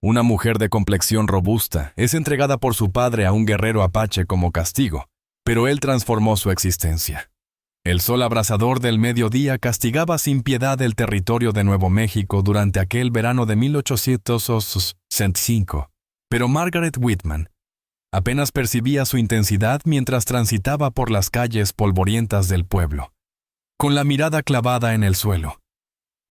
Una mujer de complexión robusta es entregada por su padre a un guerrero apache como castigo, pero él transformó su existencia. El sol abrasador del mediodía castigaba sin piedad el territorio de Nuevo México durante aquel verano de 1865, pero Margaret Whitman apenas percibía su intensidad mientras transitaba por las calles polvorientas del pueblo, con la mirada clavada en el suelo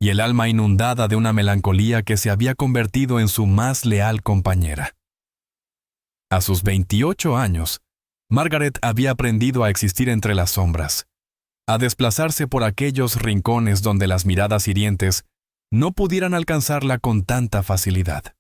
y el alma inundada de una melancolía que se había convertido en su más leal compañera. A sus 28 años, Margaret había aprendido a existir entre las sombras, a desplazarse por aquellos rincones donde las miradas hirientes no pudieran alcanzarla con tanta facilidad.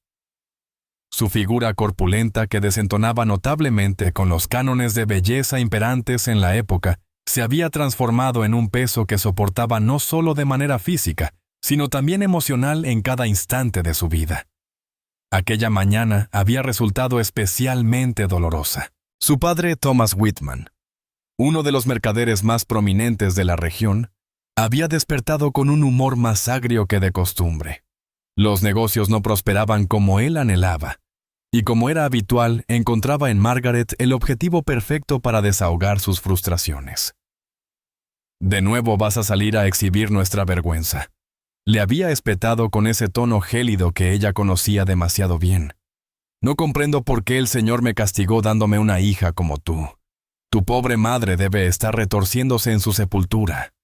Su figura corpulenta, que desentonaba notablemente con los cánones de belleza imperantes en la época, se había transformado en un peso que soportaba no solo de manera física, sino también emocional en cada instante de su vida. Aquella mañana había resultado especialmente dolorosa. Su padre, Thomas Whitman, uno de los mercaderes más prominentes de la región, había despertado con un humor más agrio que de costumbre. Los negocios no prosperaban como él anhelaba, y como era habitual, encontraba en Margaret el objetivo perfecto para desahogar sus frustraciones. «De nuevo vas a salir a exhibir nuestra vergüenza», le había espetado con ese tono gélido que ella conocía demasiado bien. «No comprendo por qué el Señor me castigó dándome una hija como tú. Tu pobre madre debe estar retorciéndose en su sepultura».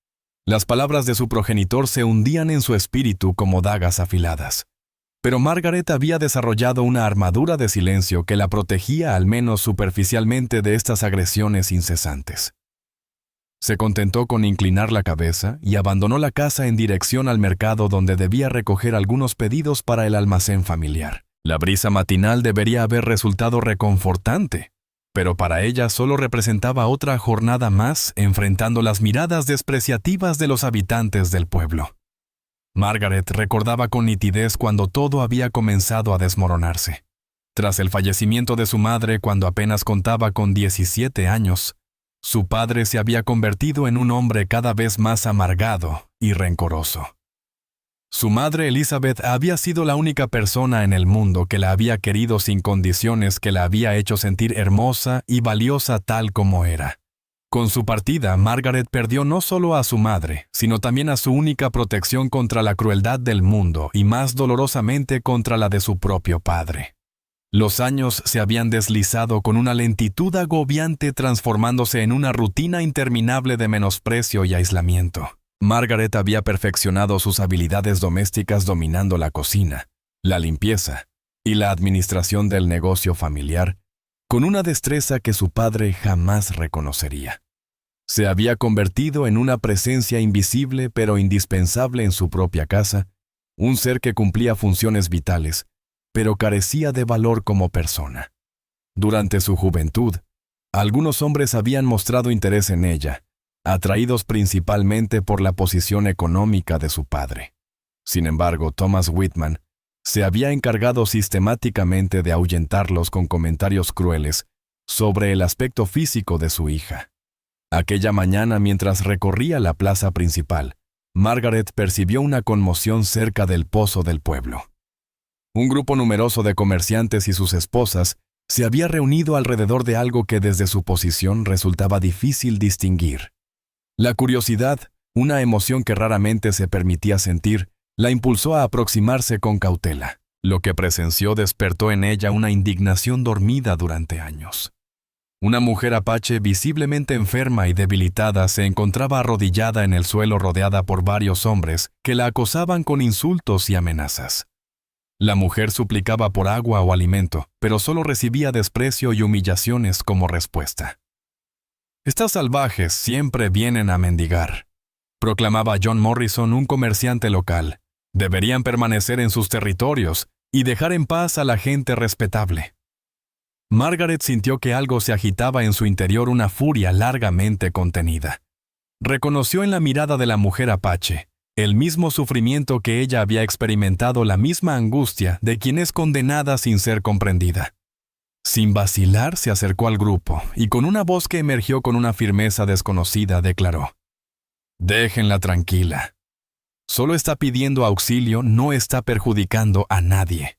Las palabras de su progenitor se hundían en su espíritu como dagas afiladas. Pero Margaret había desarrollado una armadura de silencio que la protegía al menos superficialmente de estas agresiones incesantes. Se contentó con inclinar la cabeza y abandonó la casa en dirección al mercado, donde debía recoger algunos pedidos para el almacén familiar. La brisa matinal debería haber resultado reconfortante, pero para ella solo representaba otra jornada más enfrentando las miradas despreciativas de los habitantes del pueblo. Margaret recordaba con nitidez cuando todo había comenzado a desmoronarse. Tras el fallecimiento de su madre, cuando apenas contaba con 17 años, su padre se había convertido en un hombre cada vez más amargado y rencoroso. Su madre Elizabeth había sido la única persona en el mundo que la había querido sin condiciones, que la había hecho sentir hermosa y valiosa tal como era. Con su partida, Margaret perdió no solo a su madre, sino también a su única protección contra la crueldad del mundo y más dolorosamente contra la de su propio padre. Los años se habían deslizado con una lentitud agobiante, transformándose en una rutina interminable de menosprecio y aislamiento. Margaret había perfeccionado sus habilidades domésticas dominando la cocina, la limpieza y la administración del negocio familiar, con una destreza que su padre jamás reconocería. Se había convertido en una presencia invisible pero indispensable en su propia casa, un ser que cumplía funciones vitales, pero carecía de valor como persona. Durante su juventud, algunos hombres habían mostrado interés en ella, atraídos principalmente por la posición económica de su padre. Sin embargo, Thomas Whitman se había encargado sistemáticamente de ahuyentarlos con comentarios crueles sobre el aspecto físico de su hija. Aquella mañana, mientras recorría la plaza principal, Margaret percibió una conmoción cerca del pozo del pueblo. Un grupo numeroso de comerciantes y sus esposas se había reunido alrededor de algo que desde su posición resultaba difícil distinguir. La curiosidad, una emoción que raramente se permitía sentir, la impulsó a aproximarse con cautela. Lo que presenció despertó en ella una indignación dormida durante años. Una mujer apache visiblemente enferma y debilitada se encontraba arrodillada en el suelo, rodeada por varios hombres que la acosaban con insultos y amenazas. La mujer suplicaba por agua o alimento, pero solo recibía desprecio y humillaciones como respuesta. «Estas salvajes siempre vienen a mendigar», proclamaba John Morrison, un comerciante local. «Deberían permanecer en sus territorios y dejar en paz a la gente respetable». Margaret sintió que algo se agitaba en su interior, una furia largamente contenida. Reconoció en la mirada de la mujer apache el mismo sufrimiento que ella había experimentado, la misma angustia de quien es condenada sin ser comprendida. Sin vacilar, se acercó al grupo y con una voz que emergió con una firmeza desconocida declaró: «Déjenla tranquila. Solo está pidiendo auxilio, no está perjudicando a nadie».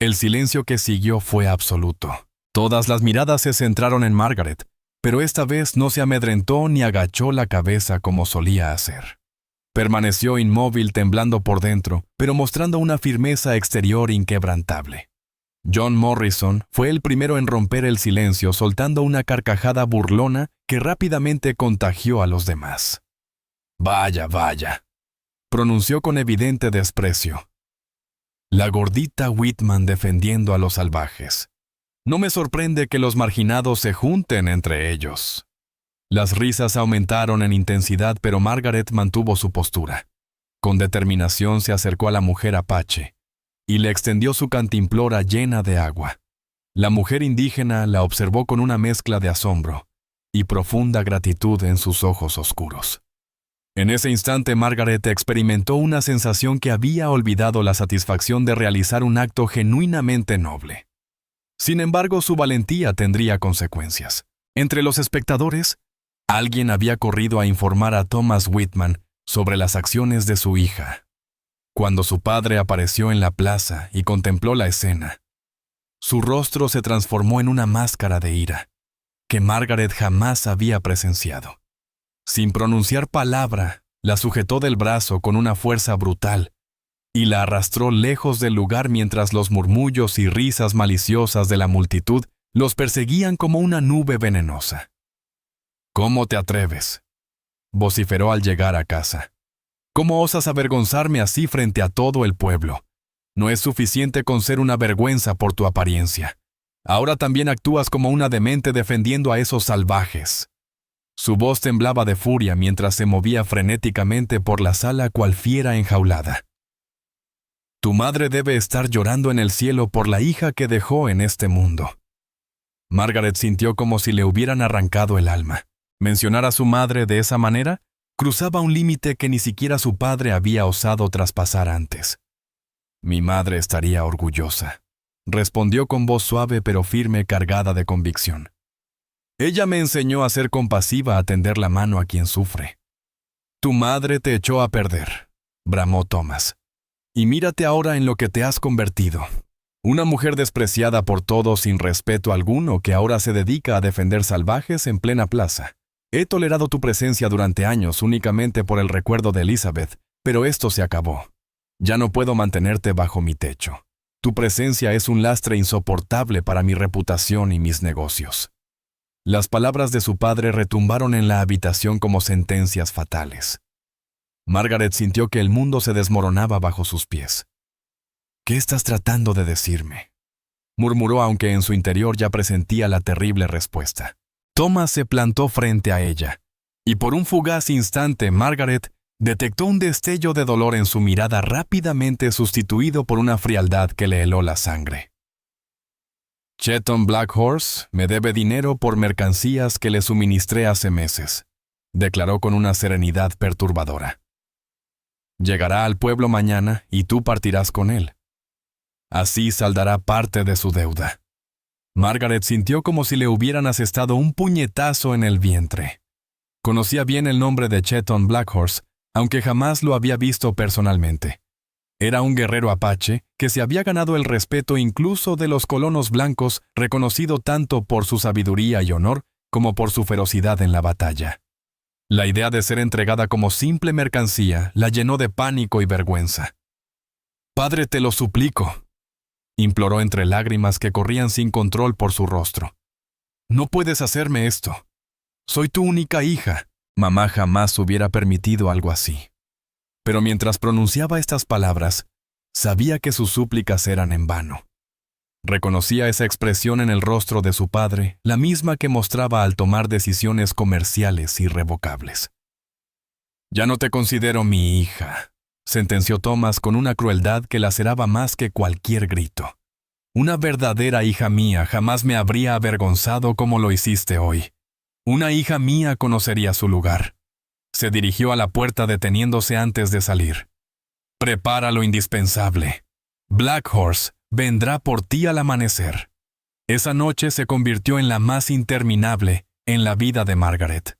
El silencio que siguió fue absoluto. Todas las miradas se centraron en Margaret, pero esta vez no se amedrentó ni agachó la cabeza como solía hacer. Permaneció inmóvil, temblando por dentro, pero mostrando una firmeza exterior inquebrantable. John Morrison fue el primero en romper el silencio, soltando una carcajada burlona que rápidamente contagió a los demás. «Vaya, vaya», pronunció con evidente desprecio. La gordita Whitman defendiendo a los salvajes. No me sorprende que los marginados se junten entre ellos. Las risas aumentaron en intensidad, pero Margaret mantuvo su postura. Con determinación se acercó a la mujer apache y le extendió su cantimplora llena de agua. La mujer indígena la observó con una mezcla de asombro y profunda gratitud en sus ojos oscuros. En ese instante Margaret experimentó una sensación que había olvidado: la satisfacción de realizar un acto genuinamente noble. Sin embargo, su valentía tendría consecuencias. Entre los espectadores, alguien había corrido a informar a Thomas Whitman sobre las acciones de su hija. Cuando su padre apareció en la plaza y contempló la escena, su rostro se transformó en una máscara de ira que Margaret jamás había presenciado. Sin pronunciar palabra, la sujetó del brazo con una fuerza brutal y la arrastró lejos del lugar mientras los murmullos y risas maliciosas de la multitud los perseguían como una nube venenosa. «¿Cómo te atreves?», vociferó al llegar a casa. «¿Cómo osas avergonzarme así frente a todo el pueblo? No es suficiente con ser una vergüenza por tu apariencia. Ahora también actúas como una demente defendiendo a esos salvajes». Su voz temblaba de furia mientras se movía frenéticamente por la sala cual fiera enjaulada. «Tu madre debe estar llorando en el cielo por la hija que dejó en este mundo». Margaret sintió como si le hubieran arrancado el alma. Mencionar a su madre de esa manera cruzaba un límite que ni siquiera su padre había osado traspasar antes. «Mi madre estaría orgullosa», respondió con voz suave pero firme, cargada de convicción. «Ella me enseñó a ser compasiva, a tender la mano a quien sufre». «Tu madre te echó a perder», bramó Thomas. «Y mírate ahora en lo que te has convertido. Una mujer despreciada por todos sin respeto alguno que ahora se dedica a defender salvajes en plena plaza. He tolerado tu presencia durante años únicamente por el recuerdo de Elizabeth, pero esto se acabó. Ya no puedo mantenerte bajo mi techo. Tu presencia es un lastre insoportable para mi reputación y mis negocios». Las palabras de su padre retumbaron en la habitación como sentencias fatales. Margaret sintió que el mundo se desmoronaba bajo sus pies. «¿Qué estás tratando de decirme?», murmuró, aunque en su interior ya presentía la terrible respuesta. Thomas se plantó frente a ella, y por un fugaz instante Margaret detectó un destello de dolor en su mirada, rápidamente sustituido por una frialdad que le heló la sangre. «Chetton Black Horse me debe dinero por mercancías que le suministré hace meses», declaró con una serenidad perturbadora. «Llegará al pueblo mañana y tú partirás con él. Así saldará parte de su deuda». Margaret sintió como si le hubieran asestado un puñetazo en el vientre. Conocía bien el nombre de Chetton Black Horse, aunque jamás lo había visto personalmente. Era un guerrero apache que se había ganado el respeto incluso de los colonos blancos, reconocido tanto por su sabiduría y honor como por su ferocidad en la batalla. La idea de ser entregada como simple mercancía la llenó de pánico y vergüenza. «Padre, te lo suplico», imploró entre lágrimas que corrían sin control por su rostro. «No puedes hacerme esto. Soy tu única hija». Mamá jamás hubiera permitido algo así. Pero mientras pronunciaba estas palabras, sabía que sus súplicas eran en vano. Reconocía esa expresión en el rostro de su padre, la misma que mostraba al tomar decisiones comerciales irrevocables. «Ya no te considero mi hija», sentenció Thomas con una crueldad que laceraba más que cualquier grito. «Una verdadera hija mía jamás me habría avergonzado como lo hiciste hoy. Una hija mía conocería su lugar». Se dirigió a la puerta deteniéndose antes de salir. «Prepara lo indispensable. Black Horse vendrá por ti al amanecer». Esa noche se convirtió en la más interminable en la vida de Margaret.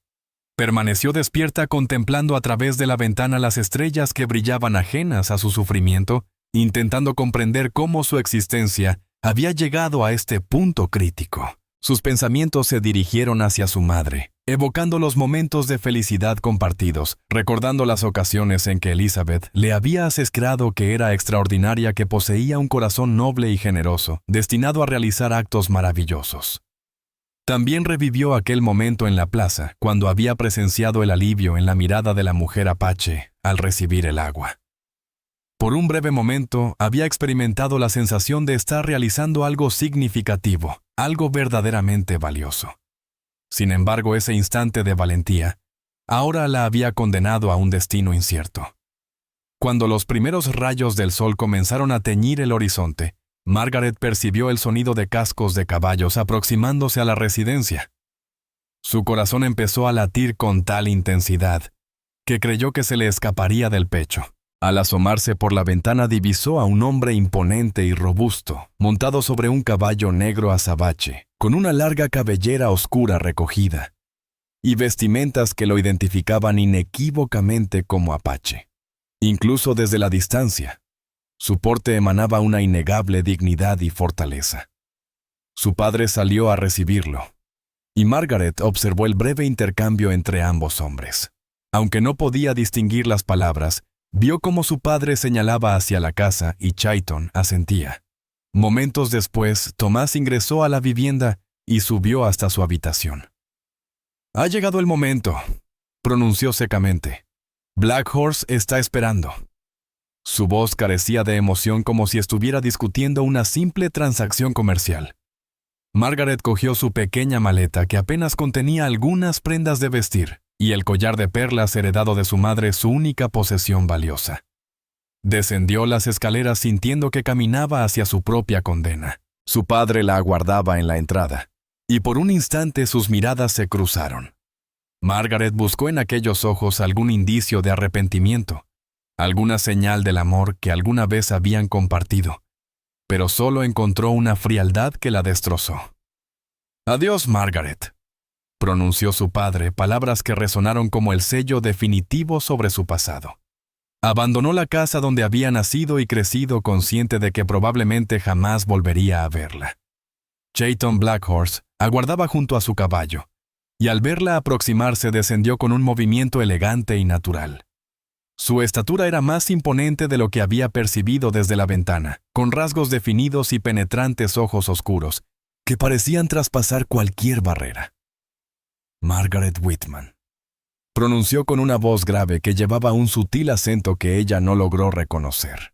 Permaneció despierta contemplando a través de la ventana las estrellas que brillaban ajenas a su sufrimiento intentando comprender cómo su existencia había llegado a este punto crítico. Sus pensamientos se dirigieron hacia su madre, evocando los momentos de felicidad compartidos, recordando las ocasiones en que Elizabeth le había asegurado que era extraordinaria, que poseía un corazón noble y generoso, destinado a realizar actos maravillosos. También revivió aquel momento en la plaza, cuando había presenciado el alivio en la mirada de la mujer apache al recibir el agua. Por un breve momento había experimentado la sensación de estar realizando algo significativo, algo verdaderamente valioso. Sin embargo, ese instante de valentía ahora la había condenado a un destino incierto. Cuando los primeros rayos del sol comenzaron a teñir el horizonte, Margaret percibió el sonido de cascos de caballos aproximándose a la residencia. Su corazón empezó a latir con tal intensidad que creyó que se le escaparía del pecho. Al asomarse por la ventana divisó a un hombre imponente y robusto, montado sobre un caballo negro azabache, con una larga cabellera oscura recogida, y vestimentas que lo identificaban inequívocamente como apache. Incluso desde la distancia, su porte emanaba una innegable dignidad y fortaleza. Su padre salió a recibirlo, y Margaret observó el breve intercambio entre ambos hombres. Aunque no podía distinguir las palabras, vio cómo su padre señalaba hacia la casa y Chayton asentía. Momentos después, Tomás ingresó a la vivienda y subió hasta su habitación. «Ha llegado el momento», pronunció secamente. «Black Horse está esperando». Su voz carecía de emoción, como si estuviera discutiendo una simple transacción comercial. Margaret cogió su pequeña maleta, que apenas contenía algunas prendas de vestir, y el collar de perlas heredado de su madre, su única posesión valiosa. Descendió las escaleras sintiendo que caminaba hacia su propia condena. Su padre la aguardaba en la entrada, y por un instante sus miradas se cruzaron. Margaret buscó en aquellos ojos algún indicio de arrepentimiento, alguna señal del amor que alguna vez habían compartido, pero solo encontró una frialdad que la destrozó. «Adiós, Margaret», pronunció su padre, palabras que resonaron como el sello definitivo sobre su pasado. Abandonó la casa donde había nacido y crecido, consciente de que probablemente jamás volvería a verla. Chayton Black Horse aguardaba junto a su caballo, y al verla aproximarse descendió con un movimiento elegante y natural. Su estatura era más imponente de lo que había percibido desde la ventana, con rasgos definidos y penetrantes ojos oscuros, que parecían traspasar cualquier barrera. «Margaret Whitman», pronunció con una voz grave que llevaba un sutil acento que ella no logró reconocer.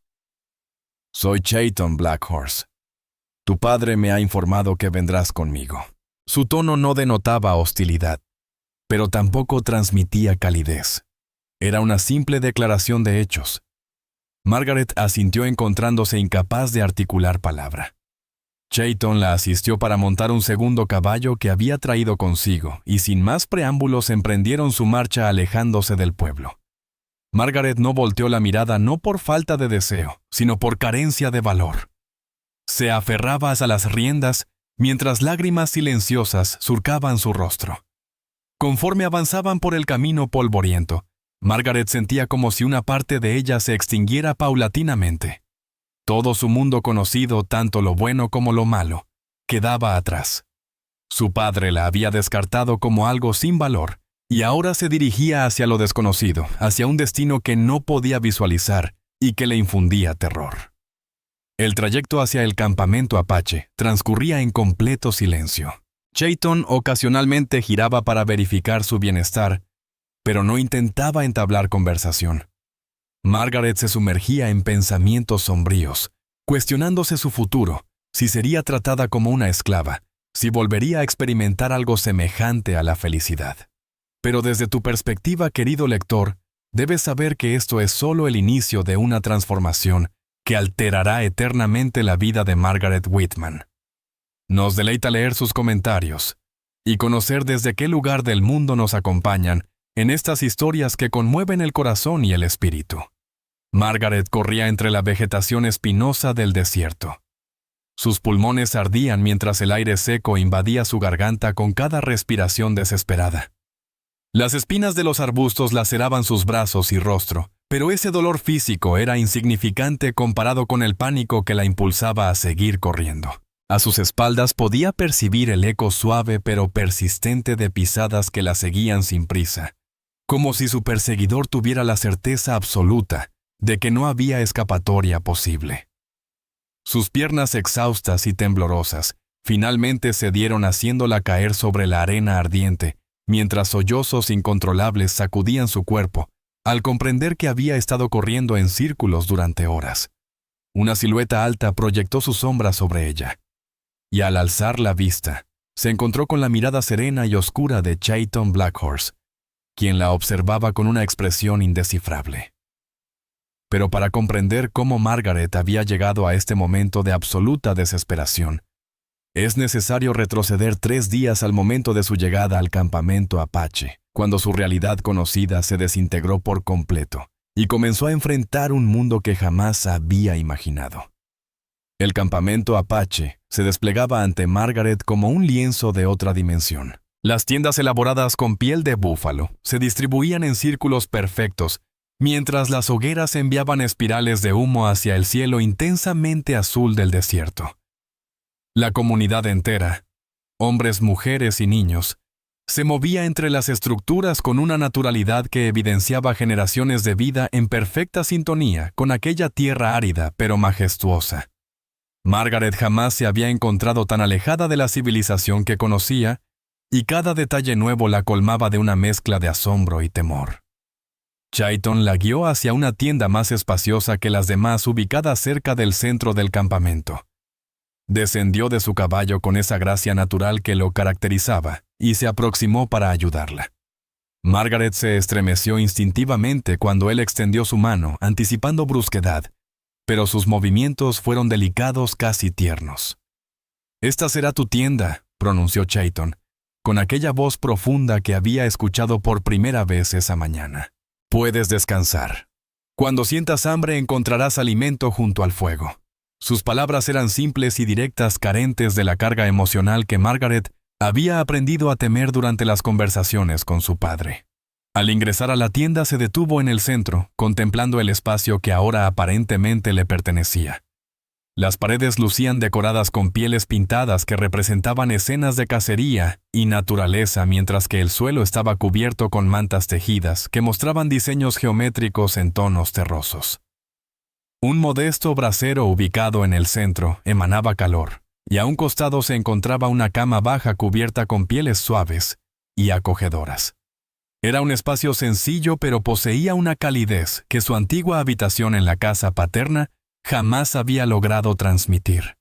«Soy Chayton Black Horse. Tu padre me ha informado que vendrás conmigo». Su tono no denotaba hostilidad, pero tampoco transmitía calidez. Era una simple declaración de hechos. Margaret asintió, encontrándose incapaz de articular palabra. Chayton la asistió para montar un segundo caballo que había traído consigo, y sin más preámbulos emprendieron su marcha alejándose del pueblo. Margaret no volteó la mirada, no por falta de deseo, sino por carencia de valor. Se aferraba a las riendas mientras lágrimas silenciosas surcaban su rostro. Conforme avanzaban por el camino polvoriento, Margaret sentía como si una parte de ella se extinguiera paulatinamente. Todo su mundo conocido, tanto lo bueno como lo malo, quedaba atrás. Su padre la había descartado como algo sin valor, y ahora se dirigía hacia lo desconocido, hacia un destino que no podía visualizar y que le infundía terror. El trayecto hacia el campamento apache transcurría en completo silencio. Chayton ocasionalmente giraba para verificar su bienestar, pero no intentaba entablar conversación. Margaret se sumergía en pensamientos sombríos, cuestionándose su futuro, si sería tratada como una esclava, si volvería a experimentar algo semejante a la felicidad. Pero desde tu perspectiva, querido lector, debes saber que esto es solo el inicio de una transformación que alterará eternamente la vida de Margaret Whitman. Nos deleita leer sus comentarios y conocer desde qué lugar del mundo nos acompañan en estas historias que conmueven el corazón y el espíritu. Margaret corría entre la vegetación espinosa del desierto. Sus pulmones ardían mientras el aire seco invadía su garganta con cada respiración desesperada. Las espinas de los arbustos laceraban sus brazos y rostro, Pero ese dolor físico era insignificante comparado con el pánico que la impulsaba a seguir corriendo. A sus espaldas podía percibir el eco suave pero persistente de pisadas que la seguían sin prisa, como si su perseguidor tuviera la certeza absoluta de que no había escapatoria posible. Sus piernas exhaustas y temblorosas finalmente cedieron haciéndola caer sobre la arena ardiente, mientras sollozos incontrolables sacudían su cuerpo, al comprender que había estado corriendo en círculos durante horas. Una silueta alta proyectó su sombra sobre ella, y al alzar la vista, se encontró con la mirada serena y oscura de Chayton Blackhorse, quien la observaba con una expresión indescifrable. Pero para comprender cómo Margaret había llegado a este momento de absoluta desesperación, es necesario retroceder 3 días al momento de su llegada al campamento Apache, cuando su realidad conocida se desintegró por completo y comenzó a enfrentar un mundo que jamás había imaginado. El campamento Apache se desplegaba ante Margaret como un lienzo de otra dimensión. Las tiendas elaboradas con piel de búfalo se distribuían en círculos perfectos, mientras las hogueras enviaban espirales de humo hacia el cielo intensamente azul del desierto. La comunidad entera, hombres, mujeres y niños, se movía entre las estructuras con una naturalidad que evidenciaba generaciones de vida en perfecta sintonía con aquella tierra árida pero majestuosa. Margaret jamás se había encontrado tan alejada de la civilización que conocía, y cada detalle nuevo la colmaba de una mezcla de asombro y temor. Chayton la guió hacia una tienda más espaciosa que las demás ubicada cerca del centro del campamento. Descendió de su caballo con esa gracia natural que lo caracterizaba y se aproximó para ayudarla. Margaret se estremeció instintivamente cuando él extendió su mano, anticipando brusquedad, pero sus movimientos fueron delicados, casi tiernos. «Esta será tu tienda», pronunció Chayton, con aquella voz profunda que había escuchado por primera vez esa mañana. «Puedes descansar. Cuando sientas hambre encontrarás alimento junto al fuego». Sus palabras eran simples y directas, carentes de la carga emocional que Margaret había aprendido a temer durante las conversaciones con su padre. Al ingresar a la tienda se detuvo en el centro, contemplando el espacio que ahora aparentemente le pertenecía. Las paredes lucían decoradas con pieles pintadas que representaban escenas de cacería y naturaleza, mientras que el suelo estaba cubierto con mantas tejidas que mostraban diseños geométricos en tonos terrosos. Un modesto brasero ubicado en el centro emanaba calor, y a un costado se encontraba una cama baja cubierta con pieles suaves y acogedoras. Era un espacio sencillo, pero poseía una calidez que su antigua habitación en la casa paterna jamás había logrado transmitir.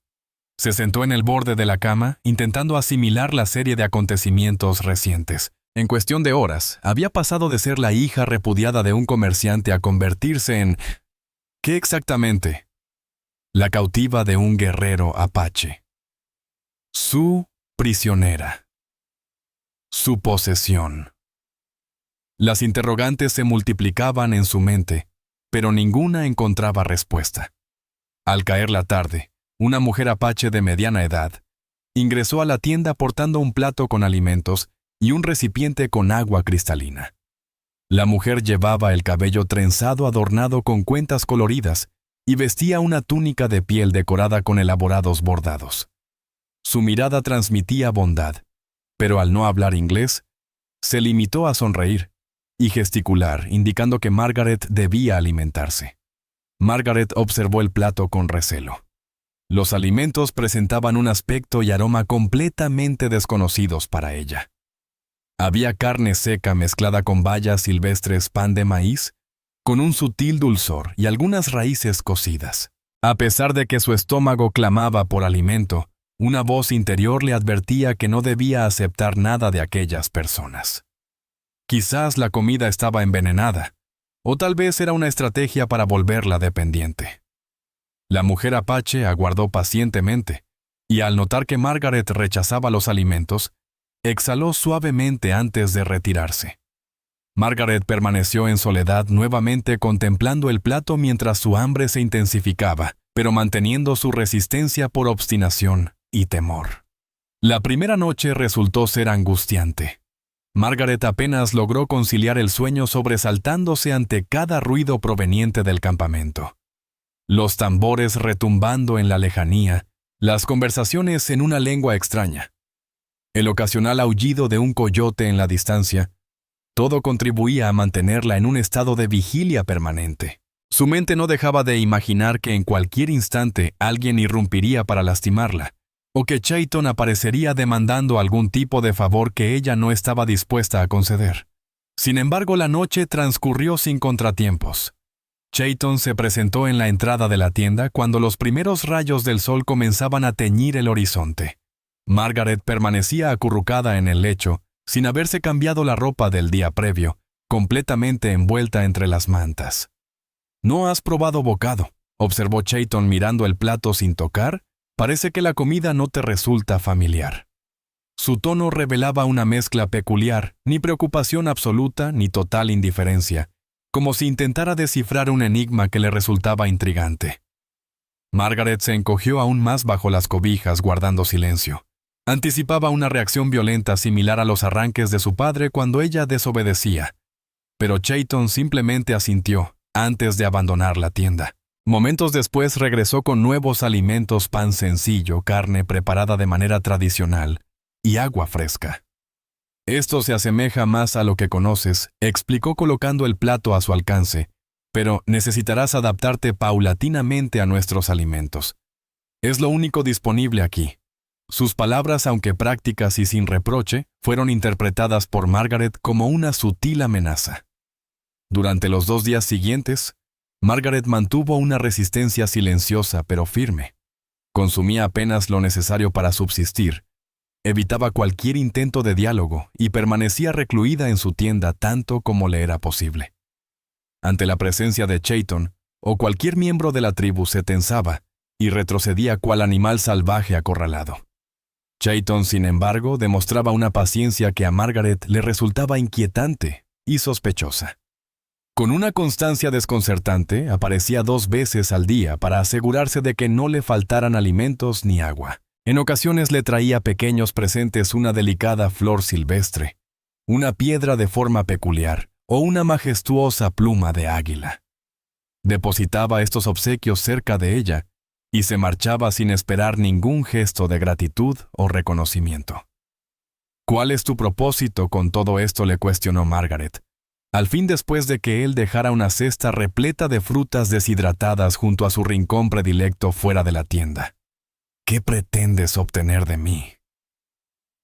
Se sentó en el borde de la cama, intentando asimilar la serie de acontecimientos recientes. En cuestión de horas, había pasado de ser la hija repudiada de un comerciante a convertirse en... ¿qué exactamente? La cautiva de un guerrero apache. Su prisionera. Su posesión. Las interrogantes se multiplicaban en su mente, pero ninguna encontraba respuesta. Al caer la tarde, una mujer apache de mediana edad ingresó a la tienda portando un plato con alimentos y un recipiente con agua cristalina. La mujer llevaba el cabello trenzado adornado con cuentas coloridas y vestía una túnica de piel decorada con elaborados bordados. Su mirada transmitía bondad, pero al no hablar inglés, se limitó a sonreír y gesticular, indicando que Margaret debía alimentarse. Margaret observó el plato con recelo. Los alimentos presentaban un aspecto y aroma completamente desconocidos para ella. Había carne seca mezclada con bayas silvestres, pan de maíz, con un sutil dulzor y algunas raíces cocidas. A pesar de que su estómago clamaba por alimento, una voz interior le advertía que no debía aceptar nada de aquellas personas. Quizás la comida estaba envenenada, o tal vez era una estrategia para volverla dependiente. La mujer apache aguardó pacientemente, y al notar que Margaret rechazaba los alimentos, exhaló suavemente antes de retirarse. Margaret permaneció en soledad nuevamente contemplando el plato mientras su hambre se intensificaba, pero manteniendo su resistencia por obstinación y temor. La primera noche resultó ser angustiante. Margaret apenas logró conciliar el sueño sobresaltándose ante cada ruido proveniente del campamento. Los tambores retumbando en la lejanía, las conversaciones en una lengua extraña, el ocasional aullido de un coyote en la distancia, todo contribuía a mantenerla en un estado de vigilia permanente. Su mente no dejaba de imaginar que en cualquier instante alguien irrumpiría para lastimarla, o que Chayton aparecería demandando algún tipo de favor que ella no estaba dispuesta a conceder. Sin embargo, la noche transcurrió sin contratiempos. Chayton se presentó en la entrada de la tienda cuando los primeros rayos del sol comenzaban a teñir el horizonte. Margaret permanecía acurrucada en el lecho, sin haberse cambiado la ropa del día previo, completamente envuelta entre las mantas. «¿No has probado bocado?», observó Chayton mirando el plato sin tocar. «Parece que la comida no te resulta familiar». Su tono revelaba una mezcla peculiar, ni preocupación absoluta ni total indiferencia, como si intentara descifrar un enigma que le resultaba intrigante. Margaret se encogió aún más bajo las cobijas, guardando silencio. Anticipaba una reacción violenta similar a los arranques de su padre cuando ella desobedecía. Pero Chayton simplemente asintió, antes de abandonar la tienda. Momentos después regresó con nuevos alimentos: pan sencillo, carne preparada de manera tradicional y agua fresca. «Esto se asemeja más a lo que conoces», explicó colocando el plato a su alcance, «pero necesitarás adaptarte paulatinamente a nuestros alimentos. Es lo único disponible aquí». Sus palabras, aunque prácticas y sin reproche, fueron interpretadas por Margaret como una sutil amenaza. Durante los 2 días siguientes, Margaret mantuvo una resistencia silenciosa pero firme. Consumía apenas lo necesario para subsistir, evitaba cualquier intento de diálogo y permanecía recluida en su tienda tanto como le era posible. Ante la presencia de Chayton, o cualquier miembro de la tribu se tensaba y retrocedía cual animal salvaje acorralado. Chayton, sin embargo, demostraba una paciencia que a Margaret le resultaba inquietante y sospechosa. Con una constancia desconcertante, aparecía 2 veces al día para asegurarse de que no le faltaran alimentos ni agua. En ocasiones le traía pequeños presentes: una delicada flor silvestre, una piedra de forma peculiar o una majestuosa pluma de águila. Depositaba estos obsequios cerca de ella y se marchaba sin esperar ningún gesto de gratitud o reconocimiento. «¿Cuál es tu propósito con todo esto?», le cuestionó Margaret, al fin, después de que él dejara una cesta repleta de frutas deshidratadas junto a su rincón predilecto fuera de la tienda. «¿Qué pretendes obtener de mí?».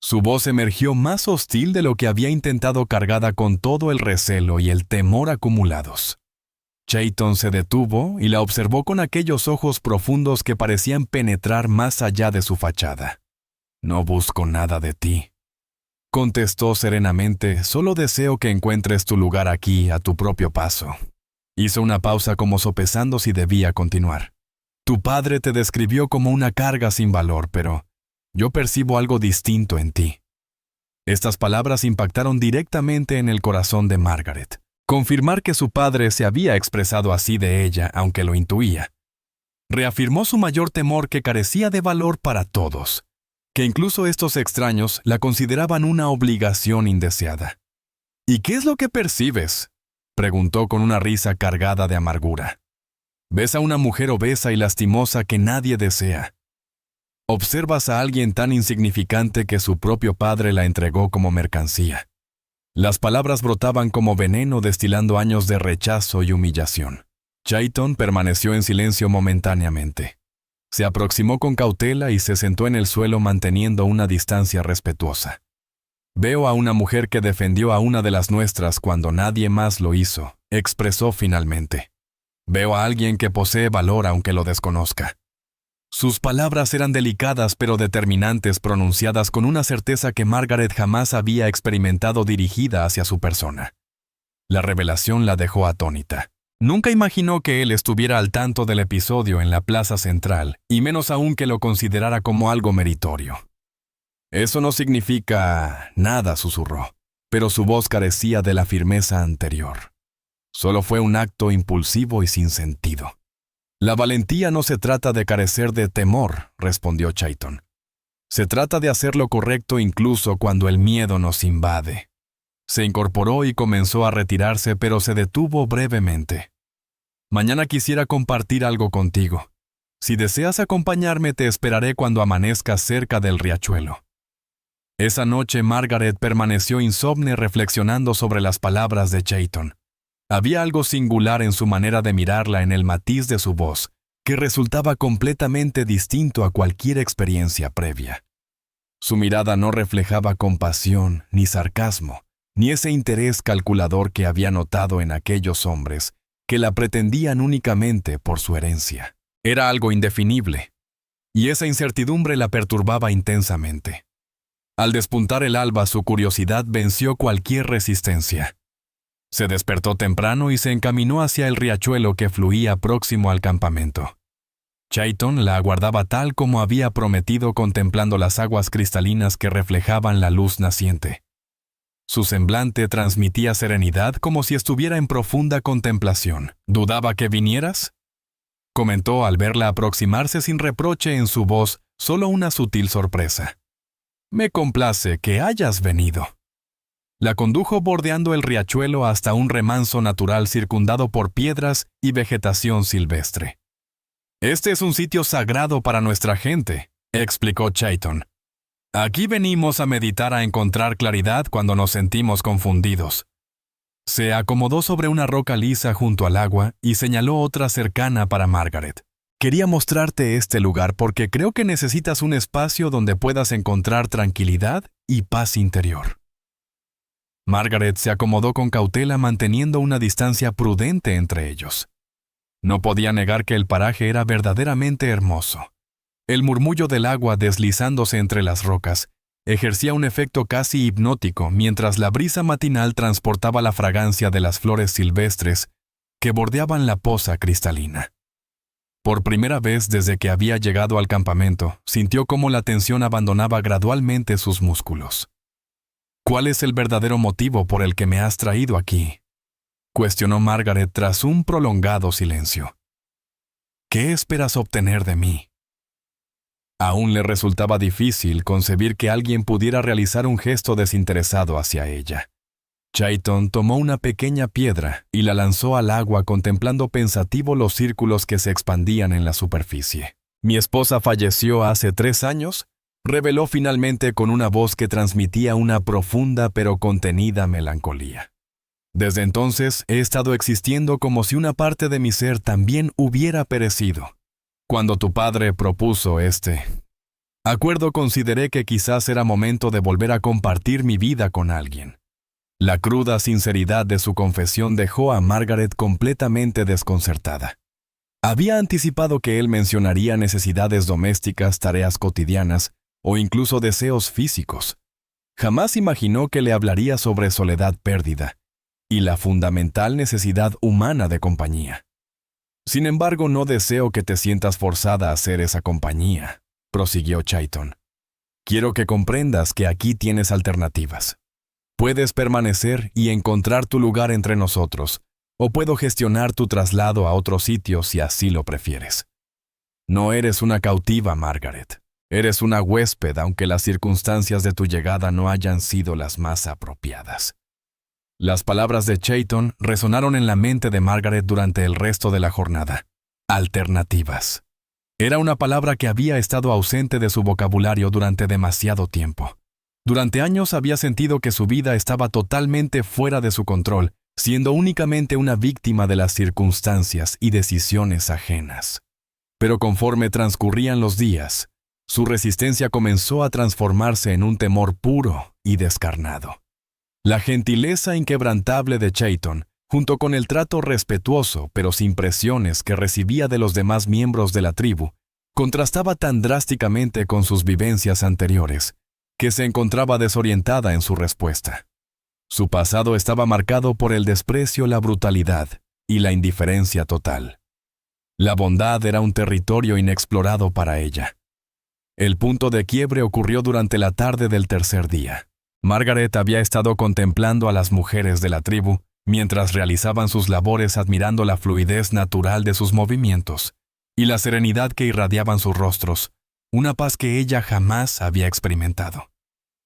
Su voz emergió más hostil de lo que había intentado, cargada con todo el recelo y el temor acumulados. Chayton se detuvo y la observó con aquellos ojos profundos que parecían penetrar más allá de su fachada. «No busco nada de ti», contestó serenamente. «Solo deseo que encuentres tu lugar aquí a tu propio paso». Hizo una pausa como sopesando si debía continuar. «Tu padre te describió como una carga sin valor, pero yo percibo algo distinto en ti». Estas palabras impactaron directamente en el corazón de Margaret. Confirmar que su padre se había expresado así de ella, aunque lo intuía, reafirmó su mayor temor: que carecía de valor para todos, que incluso estos extraños la consideraban una obligación indeseada. «¿Y qué es lo que percibes?», preguntó con una risa cargada de amargura. «Ves a una mujer obesa y lastimosa que nadie desea. Observas a alguien tan insignificante que su propio padre la entregó como mercancía». Las palabras brotaban como veneno, destilando años de rechazo y humillación. Chayton permaneció en silencio momentáneamente. Se aproximó con cautela y se sentó en el suelo manteniendo una distancia respetuosa. «Veo a una mujer que defendió a una de las nuestras cuando nadie más lo hizo», expresó finalmente. «Veo a alguien que posee valor aunque lo desconozca». Sus palabras eran delicadas pero determinantes, pronunciadas con una certeza que Margaret jamás había experimentado dirigida hacia su persona. La revelación la dejó atónita. Nunca imaginó que él estuviera al tanto del episodio en la plaza central, y menos aún que lo considerara como algo meritorio. «Eso no significa nada», susurró, pero su voz carecía de la firmeza anterior. «Solo fue un acto impulsivo y sin sentido». «La valentía no se trata de carecer de temor», respondió Chayton. «Se trata de hacer lo correcto incluso cuando el miedo nos invade». Se incorporó y comenzó a retirarse, pero se detuvo brevemente. Mañana quisiera compartir algo contigo. Si deseas acompañarme, te esperaré cuando amanezca cerca del riachuelo. Esa noche Margaret permaneció insomne reflexionando sobre las palabras de Chayton. Había algo singular en su manera de mirarla, en el matiz de su voz, que resultaba completamente distinto a cualquier experiencia previa. Su mirada no reflejaba compasión, ni sarcasmo, ni ese interés calculador que había notado en aquellos hombres que la pretendían únicamente por su herencia. Era algo indefinible, y esa incertidumbre la perturbaba intensamente. Al despuntar el alba, su curiosidad venció cualquier resistencia. Se despertó temprano y se encaminó hacia el riachuelo que fluía próximo al campamento. Chayton la aguardaba tal como había prometido, contemplando las aguas cristalinas que reflejaban la luz naciente. Su semblante transmitía serenidad, como si estuviera en profunda contemplación. ¿Dudaba que vinieras?, comentó al verla aproximarse, sin reproche en su voz, solo una sutil sorpresa. Me complace que hayas venido. La condujo bordeando el riachuelo hasta un remanso natural circundado por piedras y vegetación silvestre. Este es un sitio sagrado para nuestra gente, explicó Chayton. Aquí venimos a meditar, a encontrar claridad cuando nos sentimos confundidos. Se acomodó sobre una roca lisa junto al agua y señaló otra cercana para Margaret. Quería mostrarte este lugar porque creo que necesitas un espacio donde puedas encontrar tranquilidad y paz interior. Margaret se acomodó con cautela, manteniendo una distancia prudente entre ellos. No podía negar que el paraje era verdaderamente hermoso. El murmullo del agua deslizándose entre las rocas ejercía un efecto casi hipnótico, mientras la brisa matinal transportaba la fragancia de las flores silvestres que bordeaban la poza cristalina. Por primera vez desde que había llegado al campamento, sintió cómo la tensión abandonaba gradualmente sus músculos. ¿Cuál es el verdadero motivo por el que me has traído aquí?, cuestionó Margaret tras un prolongado silencio. ¿Qué esperas obtener de mí? Aún le resultaba difícil concebir que alguien pudiera realizar un gesto desinteresado hacia ella. Chayton tomó una pequeña piedra y la lanzó al agua, contemplando pensativo los círculos que se expandían en la superficie. «Mi esposa falleció hace 3 años», reveló finalmente con una voz que transmitía una profunda pero contenida melancolía. «Desde entonces he estado existiendo como si una parte de mi ser también hubiera perecido. Cuando tu padre propuso este acuerdo, consideré que quizás era momento de volver a compartir mi vida con alguien». La cruda sinceridad de su confesión dejó a Margaret completamente desconcertada. Había anticipado que él mencionaría necesidades domésticas, tareas cotidianas o incluso deseos físicos. Jamás imaginó que le hablaría sobre soledad, pérdida y la fundamental necesidad humana de compañía. «Sin embargo, no deseo que te sientas forzada a hacer esa compañía», prosiguió Chayton. «Quiero que comprendas que aquí tienes alternativas. Puedes permanecer y encontrar tu lugar entre nosotros, o puedo gestionar tu traslado a otro sitio si así lo prefieres. No eres una cautiva, Margaret. Eres una huésped, aunque las circunstancias de tu llegada no hayan sido las más apropiadas». Las palabras de Chayton resonaron en la mente de Margaret durante el resto de la jornada. Alternativas. Era una palabra que había estado ausente de su vocabulario durante demasiado tiempo. Durante años había sentido que su vida estaba totalmente fuera de su control, siendo únicamente una víctima de las circunstancias y decisiones ajenas. Pero conforme transcurrían los días, su resistencia comenzó a transformarse en un temor puro y descarnado. La gentileza inquebrantable de Chayton, junto con el trato respetuoso pero sin presiones que recibía de los demás miembros de la tribu, contrastaba tan drásticamente con sus vivencias anteriores, que se encontraba desorientada en su respuesta. Su pasado estaba marcado por el desprecio, la brutalidad y la indiferencia total. La bondad era un territorio inexplorado para ella. El punto de quiebre ocurrió durante la tarde del tercer día. Margaret había estado contemplando a las mujeres de la tribu mientras realizaban sus labores, admirando la fluidez natural de sus movimientos y la serenidad que irradiaban sus rostros, una paz que ella jamás había experimentado.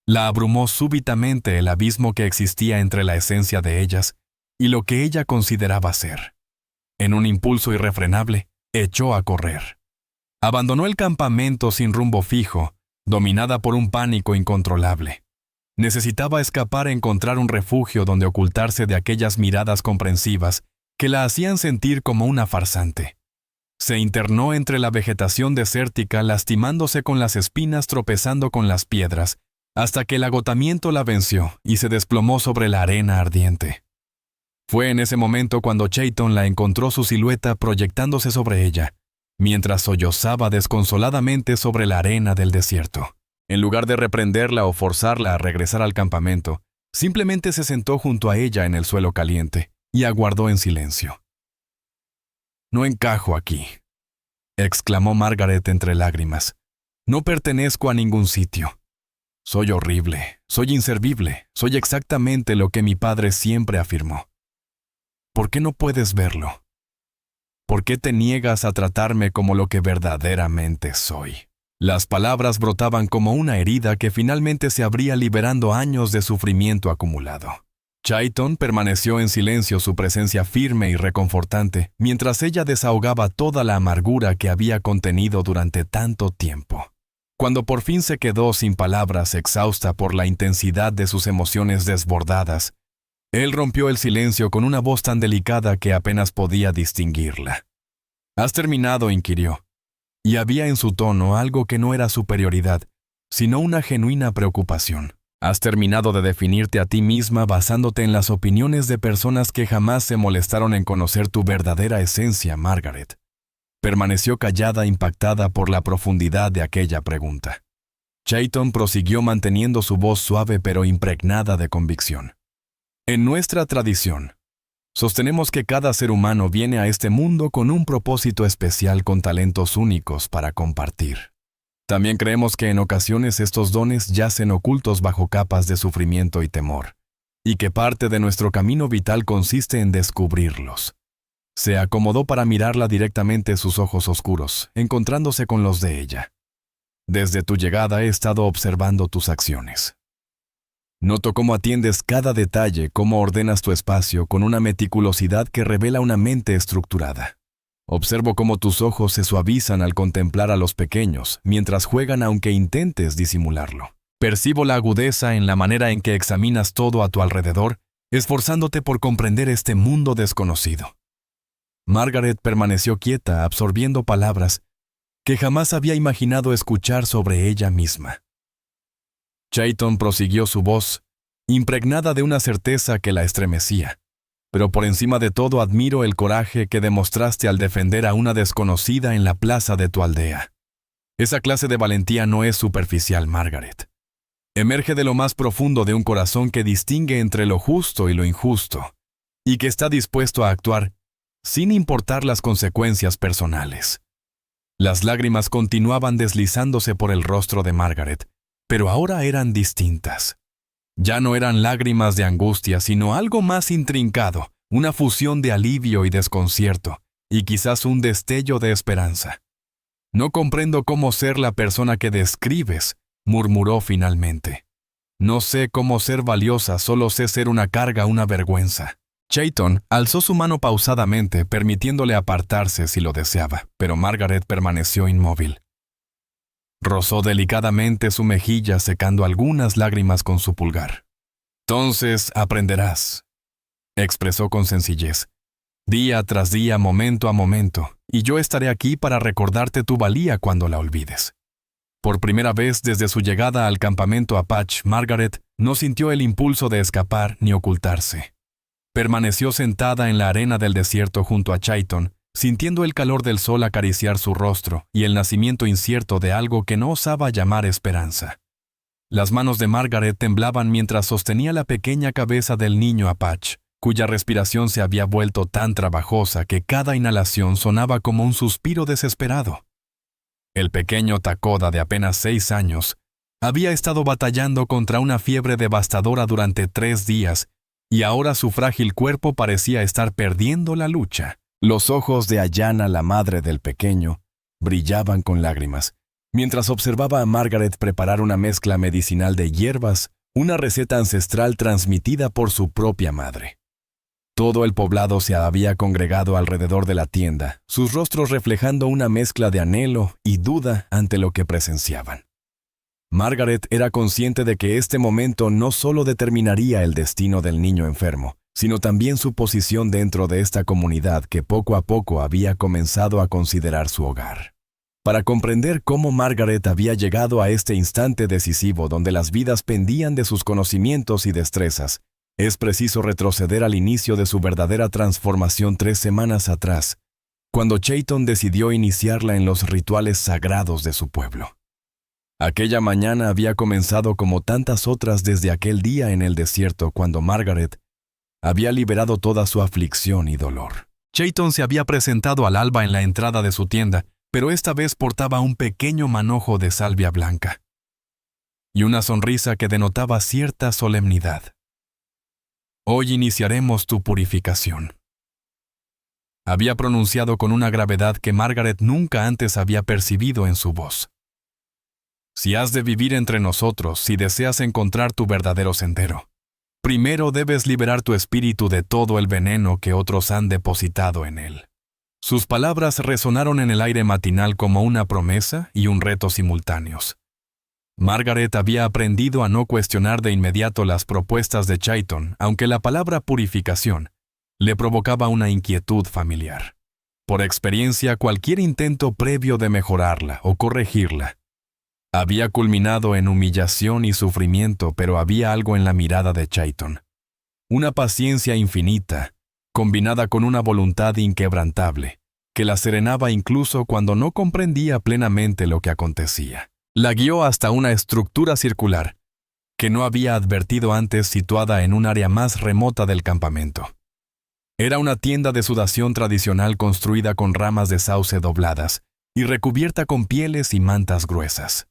La abrumó súbitamente el abismo que existía entre la esencia de ellas y lo que ella consideraba ser. En un impulso irrefrenable, echó a correr. Abandonó el campamento sin rumbo fijo, dominada por un pánico incontrolable. Necesitaba escapar a encontrar un refugio donde ocultarse de aquellas miradas comprensivas que la hacían sentir como una farsante. Se internó entre la vegetación desértica, lastimándose con las espinas, tropezando con las piedras, hasta que el agotamiento la venció y se desplomó sobre la arena ardiente. Fue en ese momento cuando Chayton la encontró su silueta proyectándose sobre ella, mientras sollozaba desconsoladamente sobre la arena del desierto. En lugar de reprenderla o forzarla a regresar al campamento, simplemente se sentó junto a ella en el suelo caliente y aguardó en silencio. «No encajo aquí», exclamó Margaret entre lágrimas. «No pertenezco a ningún sitio. Soy horrible, soy inservible, soy exactamente lo que mi padre siempre afirmó. ¿Por qué no puedes verlo? ¿Por qué te niegas a tratarme como lo que verdaderamente soy?» Las palabras brotaban como una herida que finalmente se abría liberando años de sufrimiento acumulado. Chayton permaneció en silencio, su presencia firme y reconfortante, mientras ella desahogaba toda la amargura que había contenido durante tanto tiempo. Cuando por fin se quedó sin palabras, exhausta por la intensidad de sus emociones desbordadas, él rompió el silencio con una voz tan delicada que apenas podía distinguirla. «¿Has terminado?», inquirió. Y había en su tono algo que no era superioridad, sino una genuina preocupación. «¿Has terminado de definirte a ti misma basándote en las opiniones de personas que jamás se molestaron en conocer tu verdadera esencia, Margaret?» Permaneció callada, impactada por la profundidad de aquella pregunta. Chayton prosiguió manteniendo su voz suave pero impregnada de convicción. «En nuestra tradición, sostenemos que cada ser humano viene a este mundo con un propósito especial, con talentos únicos para compartir. También creemos que en ocasiones estos dones yacen ocultos bajo capas de sufrimiento y temor, y que parte de nuestro camino vital consiste en descubrirlos». Se acomodó para mirarla directamente sus ojos oscuros, encontrándose con los de ella. «Desde tu llegada he estado observando tus acciones. Noto cómo atiendes cada detalle, cómo ordenas tu espacio con una meticulosidad que revela una mente estructurada. Observo cómo tus ojos se suavizan al contemplar a los pequeños, mientras juegan aunque intentes disimularlo. Percibo la agudeza en la manera en que examinas todo a tu alrededor, esforzándote por comprender este mundo desconocido». Margaret permaneció quieta, absorbiendo palabras que jamás había imaginado escuchar sobre ella misma. Chayton prosiguió su voz, impregnada de una certeza que la estremecía. «Pero por encima de todo admiro el coraje que demostraste al defender a una desconocida en la plaza de tu aldea. Esa clase de valentía no es superficial, Margaret. Emerge de lo más profundo de un corazón que distingue entre lo justo y lo injusto, y que está dispuesto a actuar sin importar las consecuencias personales». Las lágrimas continuaban deslizándose por el rostro de Margaret, pero ahora eran distintas. Ya no eran lágrimas de angustia, sino algo más intrincado, una fusión de alivio y desconcierto, y quizás un destello de esperanza. «No comprendo cómo ser la persona que describes», murmuró finalmente. «No sé cómo ser valiosa, solo sé ser una carga, una vergüenza». Chayton alzó su mano pausadamente, permitiéndole apartarse si lo deseaba, pero Margaret permaneció inmóvil. Rozó delicadamente su mejilla, secando algunas lágrimas con su pulgar. «Entonces aprenderás», expresó con sencillez. «Día tras día, momento a momento, y yo estaré aquí para recordarte tu valía cuando la olvides». Por primera vez desde su llegada al campamento Apache, Margaret no sintió el impulso de escapar ni ocultarse. Permaneció sentada en la arena del desierto junto a Chayton, sintiendo el calor del sol acariciar su rostro y el nacimiento incierto de algo que no osaba llamar esperanza. Las manos de Margaret temblaban mientras sostenía la pequeña cabeza del niño Apache, cuya respiración se había vuelto tan trabajosa que cada inhalación sonaba como un suspiro desesperado. El pequeño Takoda, de apenas 6 años, había estado batallando contra una fiebre devastadora durante 3 días, y ahora su frágil cuerpo parecía estar perdiendo la lucha. Los ojos de Ayana, la madre del pequeño, brillaban con lágrimas, mientras observaba a Margaret preparar una mezcla medicinal de hierbas, una receta ancestral transmitida por su propia madre. Todo el poblado se había congregado alrededor de la tienda, sus rostros reflejando una mezcla de anhelo y duda ante lo que presenciaban. Margaret era consciente de que este momento no solo determinaría el destino del niño enfermo, sino también su posición dentro de esta comunidad que poco a poco había comenzado a considerar su hogar. Para comprender cómo Margaret había llegado a este instante decisivo donde las vidas pendían de sus conocimientos y destrezas, es preciso retroceder al inicio de su verdadera transformación 3 semanas atrás, cuando Chayton decidió iniciarla en los rituales sagrados de su pueblo. Aquella mañana había comenzado como tantas otras desde aquel día en el desierto cuando Margaret había liberado toda su aflicción y dolor. Chayton se había presentado al alba en la entrada de su tienda, pero esta vez portaba un pequeño manojo de salvia blanca y una sonrisa que denotaba cierta solemnidad. Hoy iniciaremos tu purificación. Había pronunciado con una gravedad que Margaret nunca antes había percibido en su voz. Si has de vivir entre nosotros, si deseas encontrar tu verdadero sendero, primero debes liberar tu espíritu de todo el veneno que otros han depositado en él. Sus palabras resonaron en el aire matinal como una promesa y un reto simultáneos. Margaret había aprendido a no cuestionar de inmediato las propuestas de Chayton, aunque la palabra purificación le provocaba una inquietud familiar. Por experiencia, cualquier intento previo de mejorarla o corregirla había culminado en humillación y sufrimiento, pero había algo en la mirada de Chayton. Una paciencia infinita, combinada con una voluntad inquebrantable, que la serenaba incluso cuando no comprendía plenamente lo que acontecía. La guió hasta una estructura circular, que no había advertido antes, situada en un área más remota del campamento. Era una tienda de sudación tradicional construida con ramas de sauce dobladas y recubierta con pieles y mantas gruesas.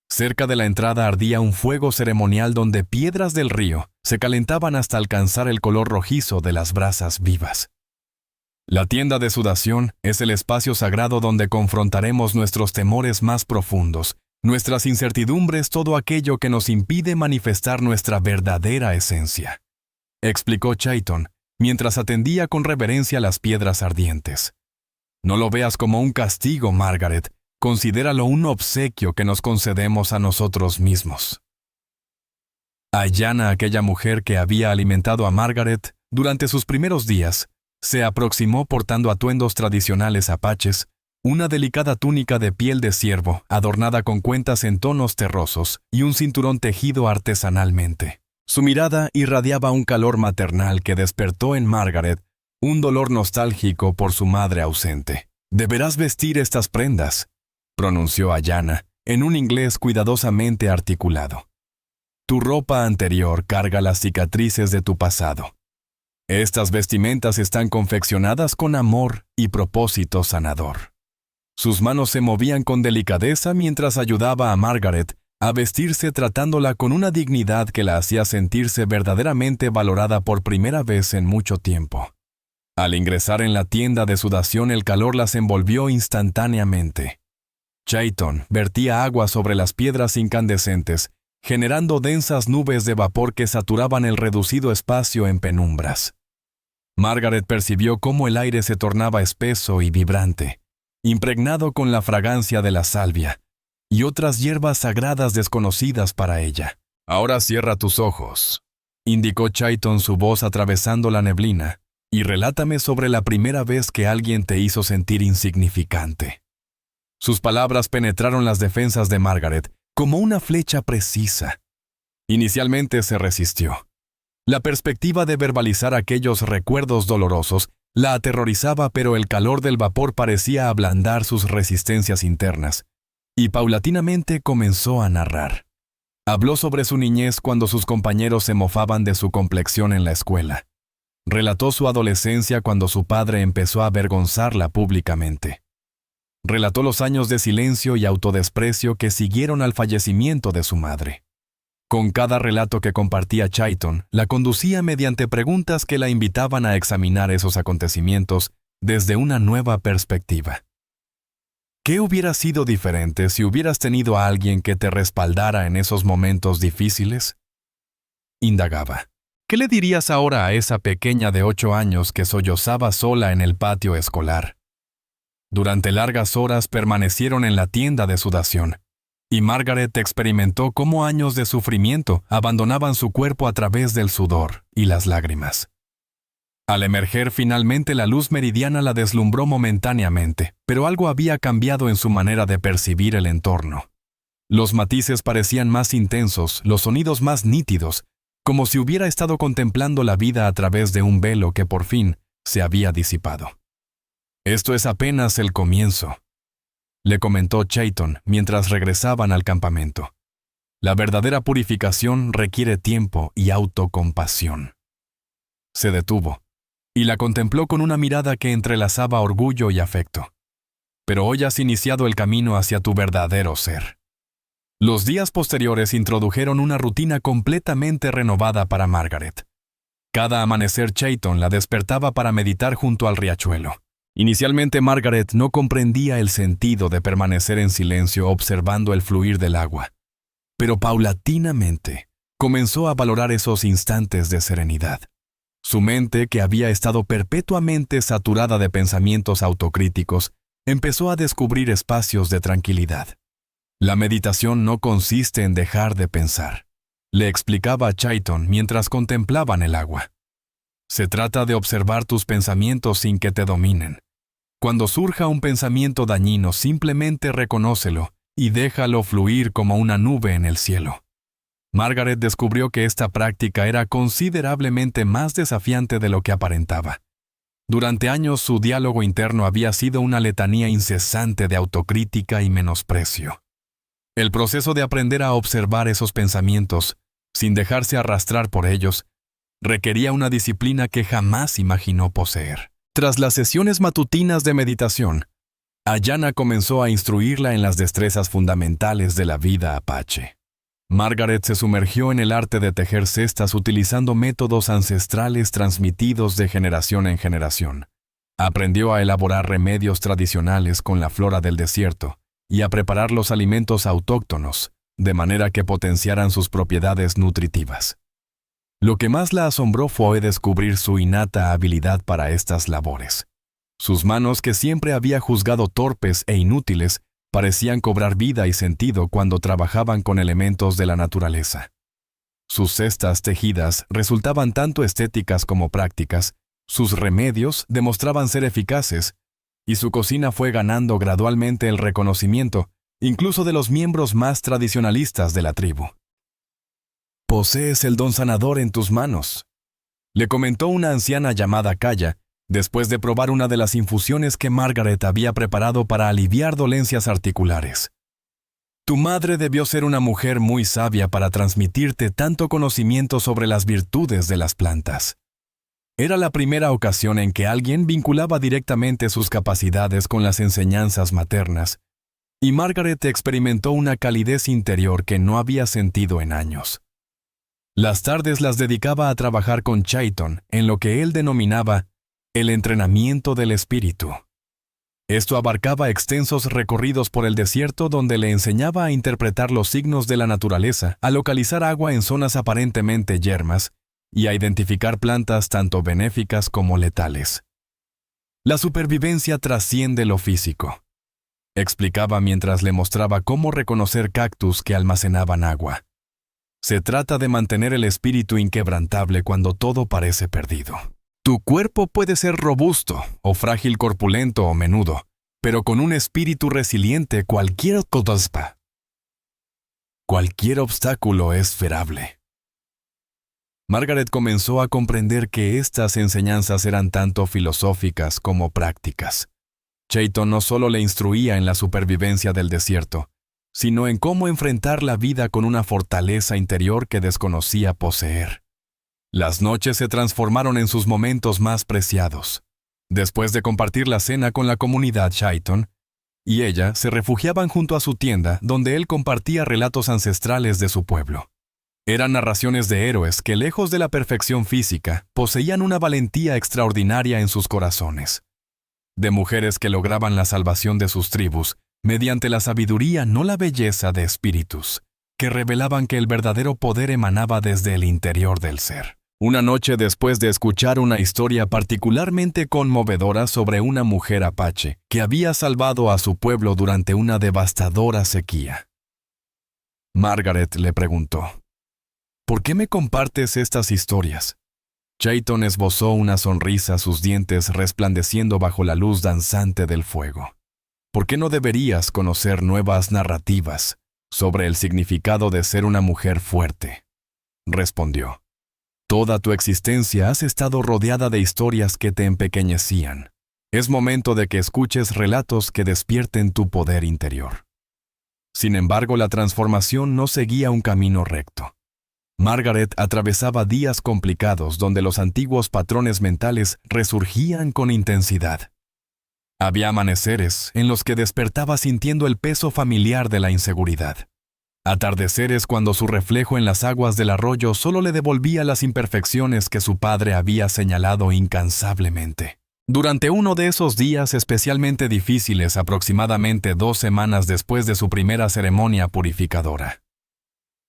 Cerca de la entrada ardía un fuego ceremonial donde piedras del río se calentaban hasta alcanzar el color rojizo de las brasas vivas. La tienda de sudación es el espacio sagrado donde confrontaremos nuestros temores más profundos, nuestras incertidumbres, todo aquello que nos impide manifestar nuestra verdadera esencia, explicó Chayton, mientras atendía con reverencia las piedras ardientes. No lo veas como un castigo, Margaret. Considéralo un obsequio que nos concedemos a nosotros mismos. Ayanna, aquella mujer que había alimentado a Margaret durante sus primeros días, se aproximó portando atuendos tradicionales apaches, una delicada túnica de piel de ciervo adornada con cuentas en tonos terrosos y un cinturón tejido artesanalmente. Su mirada irradiaba un calor maternal que despertó en Margaret un dolor nostálgico por su madre ausente. «Deberás vestir estas prendas», pronunció Ayanna, en un inglés cuidadosamente articulado. «Tu ropa anterior carga las cicatrices de tu pasado. Estas vestimentas están confeccionadas con amor y propósito sanador». Sus manos se movían con delicadeza mientras ayudaba a Margaret a vestirse, tratándola con una dignidad que la hacía sentirse verdaderamente valorada por primera vez en mucho tiempo. Al ingresar en la tienda de sudación, el calor las envolvió instantáneamente. Chayton vertía agua sobre las piedras incandescentes, generando densas nubes de vapor que saturaban el reducido espacio en penumbras. Margaret percibió cómo el aire se tornaba espeso y vibrante, impregnado con la fragancia de la salvia y otras hierbas sagradas desconocidas para ella. «Ahora cierra tus ojos», indicó Chayton, su voz atravesando la neblina, «y relátame sobre la primera vez que alguien te hizo sentir insignificante». Sus palabras penetraron las defensas de Margaret como una flecha precisa. Inicialmente se resistió. La perspectiva de verbalizar aquellos recuerdos dolorosos la aterrorizaba, pero el calor del vapor parecía ablandar sus resistencias internas, y paulatinamente comenzó a narrar. Habló sobre su niñez cuando sus compañeros se mofaban de su complexión en la escuela. Relató su adolescencia cuando su padre empezó a avergonzarla públicamente. Relató los años de silencio y autodesprecio que siguieron al fallecimiento de su madre. Con cada relato que compartía Chayton, la conducía mediante preguntas que la invitaban a examinar esos acontecimientos desde una nueva perspectiva. ¿Qué hubiera sido diferente si hubieras tenido a alguien que te respaldara en esos momentos difíciles? Indagaba. ¿Qué le dirías ahora a esa pequeña de 8 años que sollozaba sola en el patio escolar? Durante largas horas permanecieron en la tienda de sudación, y Margaret experimentó cómo años de sufrimiento abandonaban su cuerpo a través del sudor y las lágrimas. Al emerger finalmente la luz meridiana la deslumbró momentáneamente, pero algo había cambiado en su manera de percibir el entorno. Los matices parecían más intensos, los sonidos más nítidos, como si hubiera estado contemplando la vida a través de un velo que por fin se había disipado. «Esto es apenas el comienzo», le comentó Chayton mientras regresaban al campamento. «La verdadera purificación requiere tiempo y autocompasión». Se detuvo, y la contempló con una mirada que entrelazaba orgullo y afecto. «Pero hoy has iniciado el camino hacia tu verdadero ser». Los días posteriores introdujeron una rutina completamente renovada para Margaret. Cada amanecer Chayton la despertaba para meditar junto al riachuelo. Inicialmente Margaret no comprendía el sentido de permanecer en silencio observando el fluir del agua, pero paulatinamente comenzó a valorar esos instantes de serenidad. Su mente, que había estado perpetuamente saturada de pensamientos autocríticos, empezó a descubrir espacios de tranquilidad. «La meditación no consiste en dejar de pensar», le explicaba a Chayton mientras contemplaban el agua. «Se trata de observar tus pensamientos sin que te dominen. Cuando surja un pensamiento dañino, simplemente reconócelo y déjalo fluir como una nube en el cielo». Margaret descubrió que esta práctica era considerablemente más desafiante de lo que aparentaba. Durante años su diálogo interno había sido una letanía incesante de autocrítica y menosprecio. El proceso de aprender a observar esos pensamientos, sin dejarse arrastrar por ellos, requería una disciplina que jamás imaginó poseer. Tras las sesiones matutinas de meditación, Ayanna comenzó a instruirla en las destrezas fundamentales de la vida apache. Margaret se sumergió en el arte de tejer cestas utilizando métodos ancestrales transmitidos de generación en generación. Aprendió a elaborar remedios tradicionales con la flora del desierto y a preparar los alimentos autóctonos, de manera que potenciaran sus propiedades nutritivas. Lo que más la asombró fue descubrir su innata habilidad para estas labores. Sus manos, que siempre había juzgado torpes e inútiles, parecían cobrar vida y sentido cuando trabajaban con elementos de la naturaleza. Sus cestas tejidas resultaban tanto estéticas como prácticas, sus remedios demostraban ser eficaces, y su cocina fue ganando gradualmente el reconocimiento, incluso de los miembros más tradicionalistas de la tribu. «Posees el don sanador en tus manos», le comentó una anciana llamada Kaya, después de probar una de las infusiones que Margaret había preparado para aliviar dolencias articulares. «Tu madre debió ser una mujer muy sabia para transmitirte tanto conocimiento sobre las virtudes de las plantas». Era la primera ocasión en que alguien vinculaba directamente sus capacidades con las enseñanzas maternas, y Margaret experimentó una calidez interior que no había sentido en años. Las tardes las dedicaba a trabajar con Chayton en lo que él denominaba el entrenamiento del espíritu. Esto abarcaba extensos recorridos por el desierto donde le enseñaba a interpretar los signos de la naturaleza, a localizar agua en zonas aparentemente yermas y a identificar plantas tanto benéficas como letales. «La supervivencia trasciende lo físico», explicaba mientras le mostraba cómo reconocer cactus que almacenaban agua. «Se trata de mantener el espíritu inquebrantable cuando todo parece perdido. Tu cuerpo puede ser robusto o frágil, corpulento o menudo, pero con un espíritu resiliente cualquier obstáculo es ferable». Margaret comenzó a comprender que estas enseñanzas eran tanto filosóficas como prácticas. Chayton no solo le instruía en la supervivencia del desierto, sino en cómo enfrentar la vida con una fortaleza interior que desconocía poseer. Las noches se transformaron en sus momentos más preciados. Después de compartir la cena con la comunidad Chayton, y ella se refugiaban junto a su tienda donde él compartía relatos ancestrales de su pueblo. Eran narraciones de héroes que, lejos de la perfección física, poseían una valentía extraordinaria en sus corazones. De mujeres que lograban la salvación de sus tribus mediante la sabiduría, no la belleza de espíritus, que revelaban que el verdadero poder emanaba desde el interior del ser. Una noche después de escuchar una historia particularmente conmovedora sobre una mujer apache que había salvado a su pueblo durante una devastadora sequía, Margaret le preguntó, ¿por qué me compartes estas historias? Chayton esbozó una sonrisa, sus dientes resplandeciendo bajo la luz danzante del fuego. ¿Por qué no deberías conocer nuevas narrativas sobre el significado de ser una mujer fuerte? Respondió. Toda tu existencia has estado rodeada de historias que te empequeñecían. Es momento de que escuches relatos que despierten tu poder interior. Sin embargo, la transformación no seguía un camino recto. Margaret atravesaba días complicados donde los antiguos patrones mentales resurgían con intensidad. Había amaneceres en los que despertaba sintiendo el peso familiar de la inseguridad. Atardeceres cuando su reflejo en las aguas del arroyo solo le devolvía las imperfecciones que su padre había señalado incansablemente. Durante uno de esos días especialmente difíciles, aproximadamente 2 semanas después de su primera ceremonia purificadora,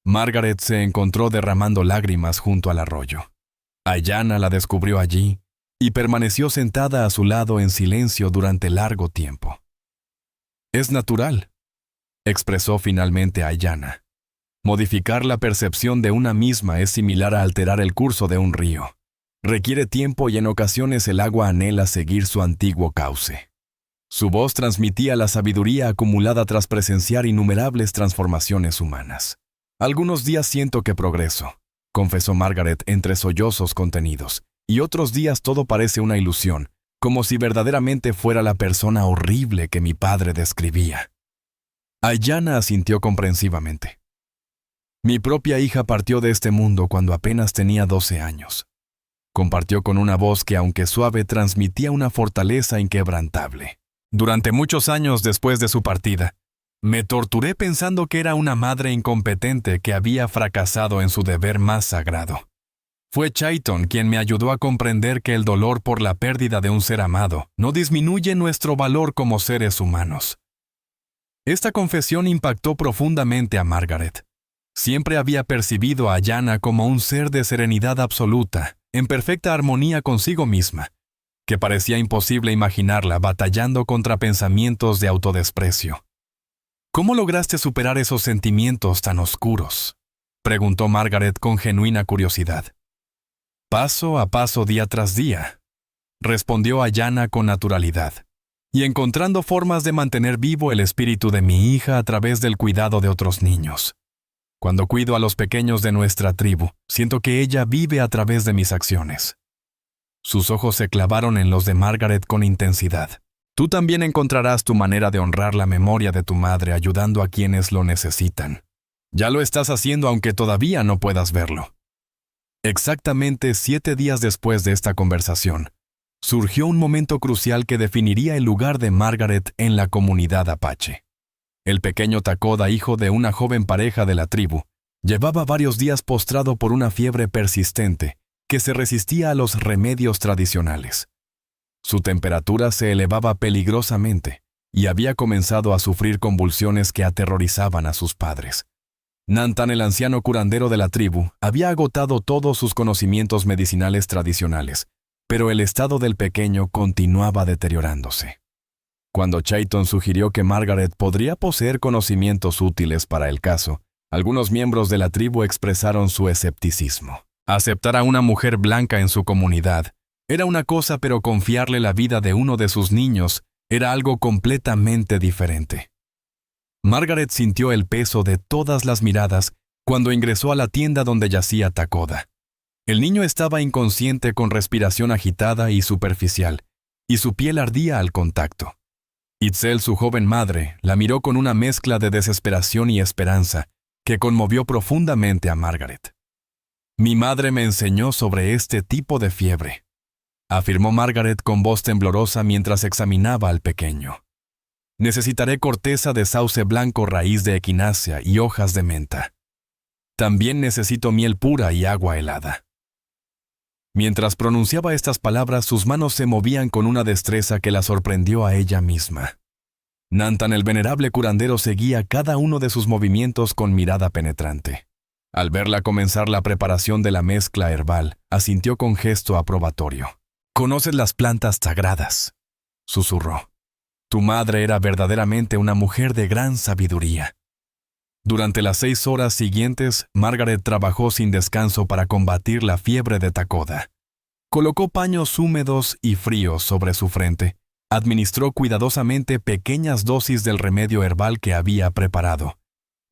Margaret se encontró derramando lágrimas junto al arroyo. Ayanna la descubrió allí y permaneció sentada a su lado en silencio durante largo tiempo. «Es natural», expresó finalmente Ayanna. «Modificar la percepción de una misma es similar a alterar el curso de un río. Requiere tiempo y en ocasiones el agua anhela seguir su antiguo cauce». Su voz transmitía la sabiduría acumulada tras presenciar innumerables transformaciones humanas. «Algunos días siento que progreso», confesó Margaret entre sollozos contenidos, «y otros días todo parece una ilusión, como si verdaderamente fuera la persona horrible que mi padre describía». Ayanna asintió comprensivamente. «Mi propia hija partió de este mundo cuando apenas tenía 12 años», compartió con una voz que, aunque suave, transmitía una fortaleza inquebrantable. «Durante muchos años después de su partida, me torturé pensando que era una madre incompetente que había fracasado en su deber más sagrado. Fue Chayton quien me ayudó a comprender que el dolor por la pérdida de un ser amado no disminuye nuestro valor como seres humanos». Esta confesión impactó profundamente a Margaret. Siempre había percibido a Ayanna como un ser de serenidad absoluta, en perfecta armonía consigo misma, que parecía imposible imaginarla batallando contra pensamientos de autodesprecio. «¿Cómo lograste superar esos sentimientos tan oscuros?», preguntó Margaret con genuina curiosidad. «Paso a paso, día tras día», respondió Ayanna con naturalidad, «y encontrando formas de mantener vivo el espíritu de mi hija a través del cuidado de otros niños. Cuando cuido a los pequeños de nuestra tribu, siento que ella vive a través de mis acciones». Sus ojos se clavaron en los de Margaret con intensidad. «Tú también encontrarás tu manera de honrar la memoria de tu madre ayudando a quienes lo necesitan. Ya lo estás haciendo aunque todavía no puedas verlo». Exactamente 7 días después de esta conversación, surgió un momento crucial que definiría el lugar de Margaret en la comunidad apache. El pequeño Takoda, hijo de una joven pareja de la tribu, llevaba varios días postrado por una fiebre persistente que se resistía a los remedios tradicionales. Su temperatura se elevaba peligrosamente y había comenzado a sufrir convulsiones que aterrorizaban a sus padres. Nantan, el anciano curandero de la tribu, había agotado todos sus conocimientos medicinales tradicionales, pero el estado del pequeño continuaba deteriorándose. Cuando Chayton sugirió que Margaret podría poseer conocimientos útiles para el caso, algunos miembros de la tribu expresaron su escepticismo. Aceptar a una mujer blanca en su comunidad era una cosa, pero confiarle la vida de uno de sus niños era algo completamente diferente. Margaret sintió el peso de todas las miradas cuando ingresó a la tienda donde yacía Takoda. El niño estaba inconsciente, con respiración agitada y superficial, y su piel ardía al contacto. Itzel, su joven madre, la miró con una mezcla de desesperación y esperanza que conmovió profundamente a Margaret. «Mi madre me enseñó sobre este tipo de fiebre», afirmó Margaret con voz temblorosa mientras examinaba al pequeño. «Necesitaré corteza de sauce blanco, raíz de equinácea y hojas de menta. También necesito miel pura y agua helada». Mientras pronunciaba estas palabras, sus manos se movían con una destreza que la sorprendió a ella misma. Nantan, el venerable curandero, seguía cada uno de sus movimientos con mirada penetrante. Al verla comenzar la preparación de la mezcla herbal, asintió con gesto aprobatorio. «Conoces las plantas sagradas», susurró. «Tu madre era verdaderamente una mujer de gran sabiduría». Durante las 6 horas siguientes, Margaret trabajó sin descanso para combatir la fiebre de Takoda. Colocó paños húmedos y fríos sobre su frente. Administró cuidadosamente pequeñas dosis del remedio herbal que había preparado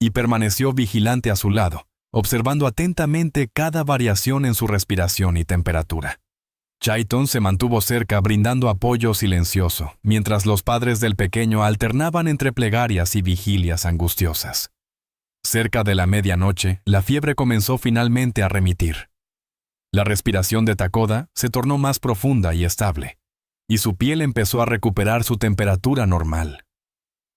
y permaneció vigilante a su lado, observando atentamente cada variación en su respiración y temperatura. Chaiton se mantuvo cerca brindando apoyo silencioso, mientras los padres del pequeño alternaban entre plegarias y vigilias angustiosas. Cerca de la medianoche, la fiebre comenzó finalmente a remitir. La respiración de Takoda se tornó más profunda y estable, y su piel empezó a recuperar su temperatura normal.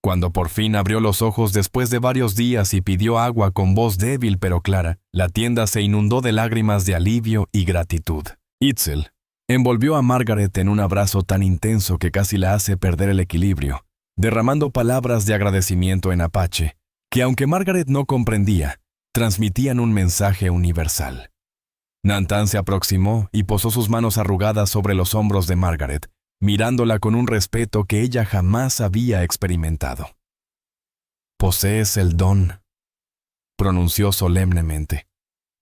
Cuando por fin abrió los ojos después de varios días y pidió agua con voz débil pero clara, la tienda se inundó de lágrimas de alivio y gratitud. Itzel envolvió a Margaret en un abrazo tan intenso que casi la hace perder el equilibrio, derramando palabras de agradecimiento en apache, que aunque Margaret no comprendía, transmitían un mensaje universal. Nantan se aproximó y posó sus manos arrugadas sobre los hombros de Margaret, mirándola con un respeto que ella jamás había experimentado. «Posees el don», pronunció solemnemente.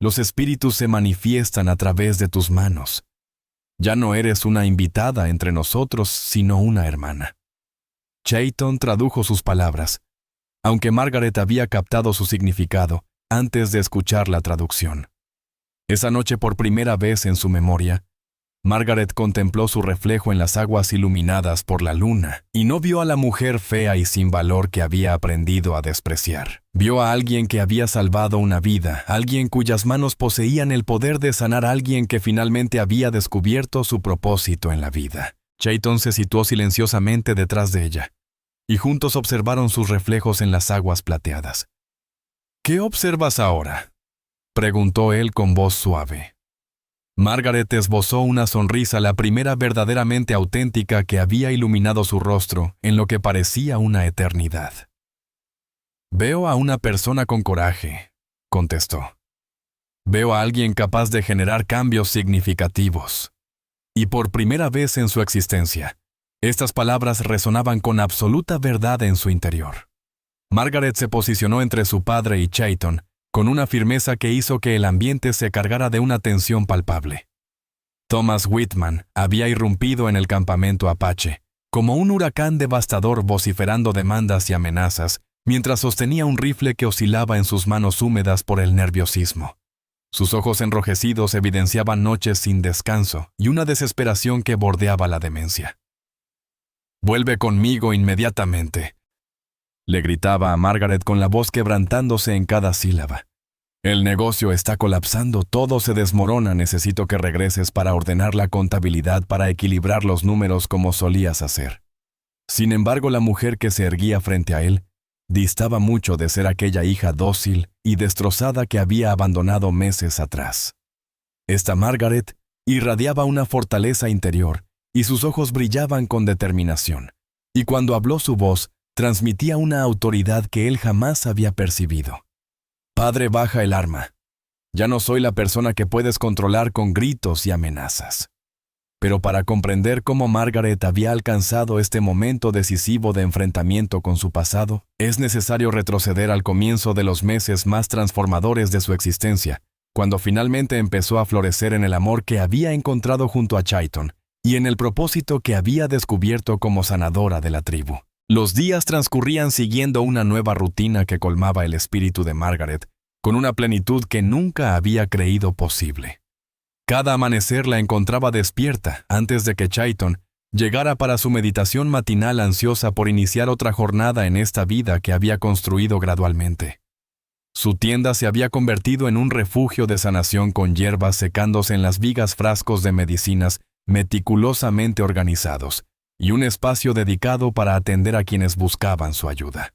«Los espíritus se manifiestan a través de tus manos. Ya no eres una invitada entre nosotros, sino una hermana». Chaiton tradujo sus palabras, aunque Margaret había captado su significado antes de escuchar la traducción. Esa noche, por primera vez en su memoria, Margaret contempló su reflejo en las aguas iluminadas por la luna y no vio a la mujer fea y sin valor que había aprendido a despreciar. Vio a alguien que había salvado una vida, alguien cuyas manos poseían el poder de sanar a alguien que finalmente había descubierto su propósito en la vida. Chaiton se situó silenciosamente detrás de ella, y juntos observaron sus reflejos en las aguas plateadas. «¿Qué observas ahora?», preguntó él con voz suave. Margaret esbozó una sonrisa, la primera verdaderamente auténtica que había iluminado su rostro en lo que parecía una eternidad. «Veo a una persona con coraje», contestó. «Veo a alguien capaz de generar cambios significativos». Y por primera vez en su existencia, estas palabras resonaban con absoluta verdad en su interior. Margaret se posicionó entre su padre y Chaiton, con una firmeza que hizo que el ambiente se cargara de una tensión palpable. Thomas Whitman había irrumpido en el campamento apache, como un huracán devastador vociferando demandas y amenazas, mientras sostenía un rifle que oscilaba en sus manos húmedas por el nerviosismo. Sus ojos enrojecidos evidenciaban noches sin descanso y una desesperación que bordeaba la demencia. «Vuelve conmigo inmediatamente», le gritaba a Margaret con la voz quebrantándose en cada sílaba. «El negocio está colapsando, todo se desmorona, necesito que regreses para ordenar la contabilidad, para equilibrar los números como solías hacer». Sin embargo, la mujer que se erguía frente a él distaba mucho de ser aquella hija dócil y destrozada que había abandonado meses atrás. Esta Margaret irradiaba una fortaleza interior y sus ojos brillaban con determinación, y cuando habló su voz transmitía una autoridad que él jamás había percibido. «Padre, baja el arma. Ya no soy la persona que puedes controlar con gritos y amenazas». Pero para comprender cómo Margaret había alcanzado este momento decisivo de enfrentamiento con su pasado, es necesario retroceder al comienzo de los meses más transformadores de su existencia, cuando finalmente empezó a florecer en el amor que había encontrado junto a Chaiton y en el propósito que había descubierto como sanadora de la tribu. Los días transcurrían siguiendo una nueva rutina que colmaba el espíritu de Margaret con una plenitud que nunca había creído posible. Cada amanecer la encontraba despierta antes de que Chaiton llegara para su meditación matinal, ansiosa por iniciar otra jornada en esta vida que había construido gradualmente. Su tienda se había convertido en un refugio de sanación con hierbas secándose en las vigas, frascos de medicinas meticulosamente organizados, y un espacio dedicado para atender a quienes buscaban su ayuda.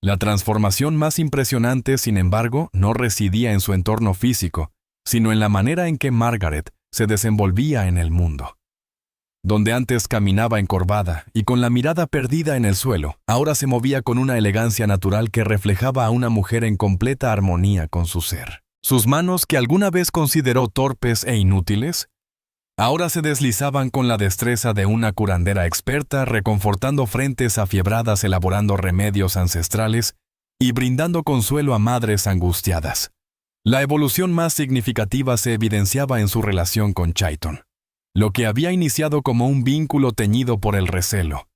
La transformación más impresionante, sin embargo, no residía en su entorno físico, sino en la manera en que Margaret se desenvolvía en el mundo. donde antes caminaba encorvada y con la mirada perdida en el suelo, ahora se movía con una elegancia natural que reflejaba a una mujer en completa armonía con su ser. Sus manos, que alguna vez consideró torpes e inútiles, ahora se deslizaban con la destreza de una curandera experta, reconfortando frentes afiebradas, elaborando remedios ancestrales y brindando consuelo a madres angustiadas. La evolución más significativa se evidenciaba en su relación con Chayton. Lo que había iniciado como un vínculo teñido por el recelo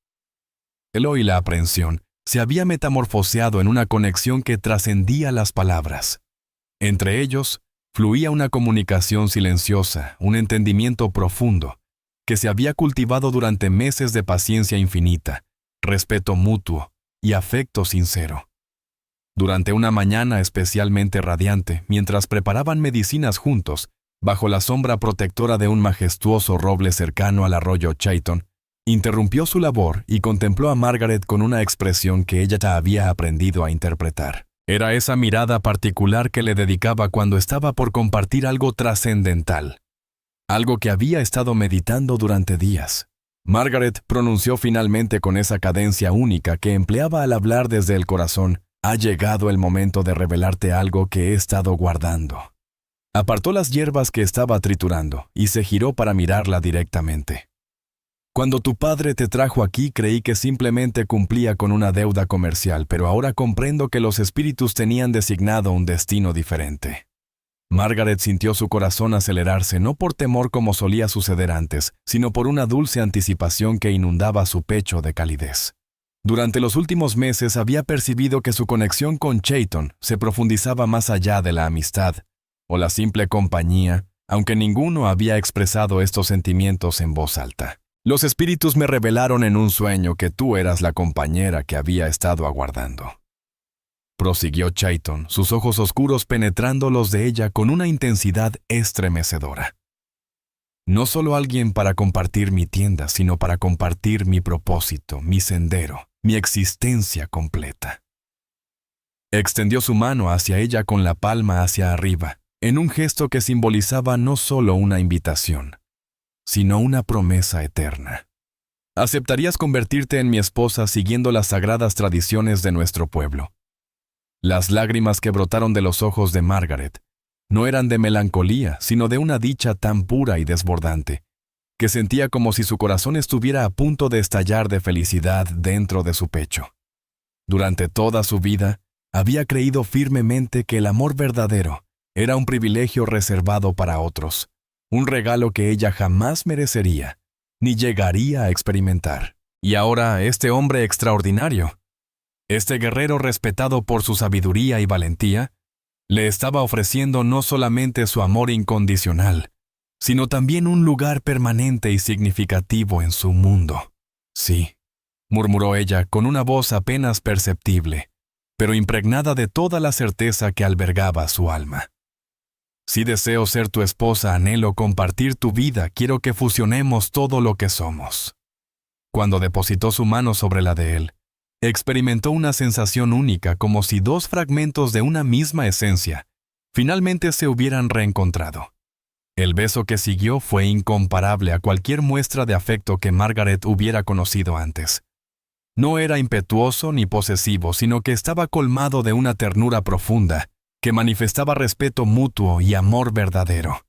y la aprensión se había metamorfoseado en una conexión que trascendía las palabras. Entre ellos, fluía una comunicación silenciosa, un entendimiento profundo, que se había cultivado durante meses de paciencia infinita, respeto mutuo y afecto sincero. Durante una mañana especialmente radiante, mientras preparaban medicinas juntos, bajo la sombra protectora de un majestuoso roble cercano al arroyo Chayton, interrumpió su labor y contempló a Margaret con una expresión que ella ya había aprendido a interpretar. Era esa mirada particular que le dedicaba cuando estaba por compartir algo trascendental, algo que había estado meditando durante días. Margaret pronunció finalmente con esa cadencia única que empleaba al hablar desde el corazón: «Ha llegado el momento de revelarte algo que he estado guardando». Apartó las hierbas que estaba triturando y se giró para mirarla directamente. «Cuando tu padre te trajo aquí, creí que simplemente cumplía con una deuda comercial, pero ahora comprendo que los espíritus tenían designado un destino diferente». Margaret sintió su corazón acelerarse, no por temor como solía suceder antes, sino por una dulce anticipación que inundaba su pecho de calidez. Durante los últimos meses había percibido que su conexión con Chayton se profundizaba más allá de la amistad o la simple compañía, aunque ninguno había expresado estos sentimientos en voz alta. «Los espíritus me revelaron en un sueño que tú eras la compañera que había estado aguardando», prosiguió Chayton, sus ojos oscuros penetrando los de ella con una intensidad estremecedora. «No solo alguien para compartir mi tienda, sino para compartir mi propósito, mi sendero, mi existencia completa». Extendió su mano hacia ella con la palma hacia arriba, en un gesto que simbolizaba no solo una invitación, sino una promesa eterna. «¿Aceptarías convertirte en mi esposa siguiendo las sagradas tradiciones de nuestro pueblo?» Las lágrimas que brotaron de los ojos de Margaret no eran de melancolía, sino de una dicha tan pura y desbordante, que sentía como si su corazón estuviera a punto de estallar de felicidad dentro de su pecho. Durante toda su vida, había creído firmemente que el amor verdadero era un privilegio reservado para otros, un regalo que ella jamás merecería, ni llegaría a experimentar. Y ahora este hombre extraordinario, este guerrero respetado por su sabiduría y valentía, le estaba ofreciendo no solamente su amor incondicional, sino también un lugar permanente y significativo en su mundo. «Sí», murmuró ella con una voz apenas perceptible, pero impregnada de toda la certeza que albergaba su alma. «Si deseo ser tu esposa, anhelo compartir tu vida, quiero que fusionemos todo lo que somos». Cuando depositó su mano sobre la de él, experimentó una sensación única, como si dos fragmentos de una misma esencia finalmente se hubieran reencontrado. El beso que siguió fue incomparable a cualquier muestra de afecto que Margaret hubiera conocido antes. No era impetuoso ni posesivo, sino que estaba colmado de una ternura profunda que manifestaba respeto mutuo y amor verdadero.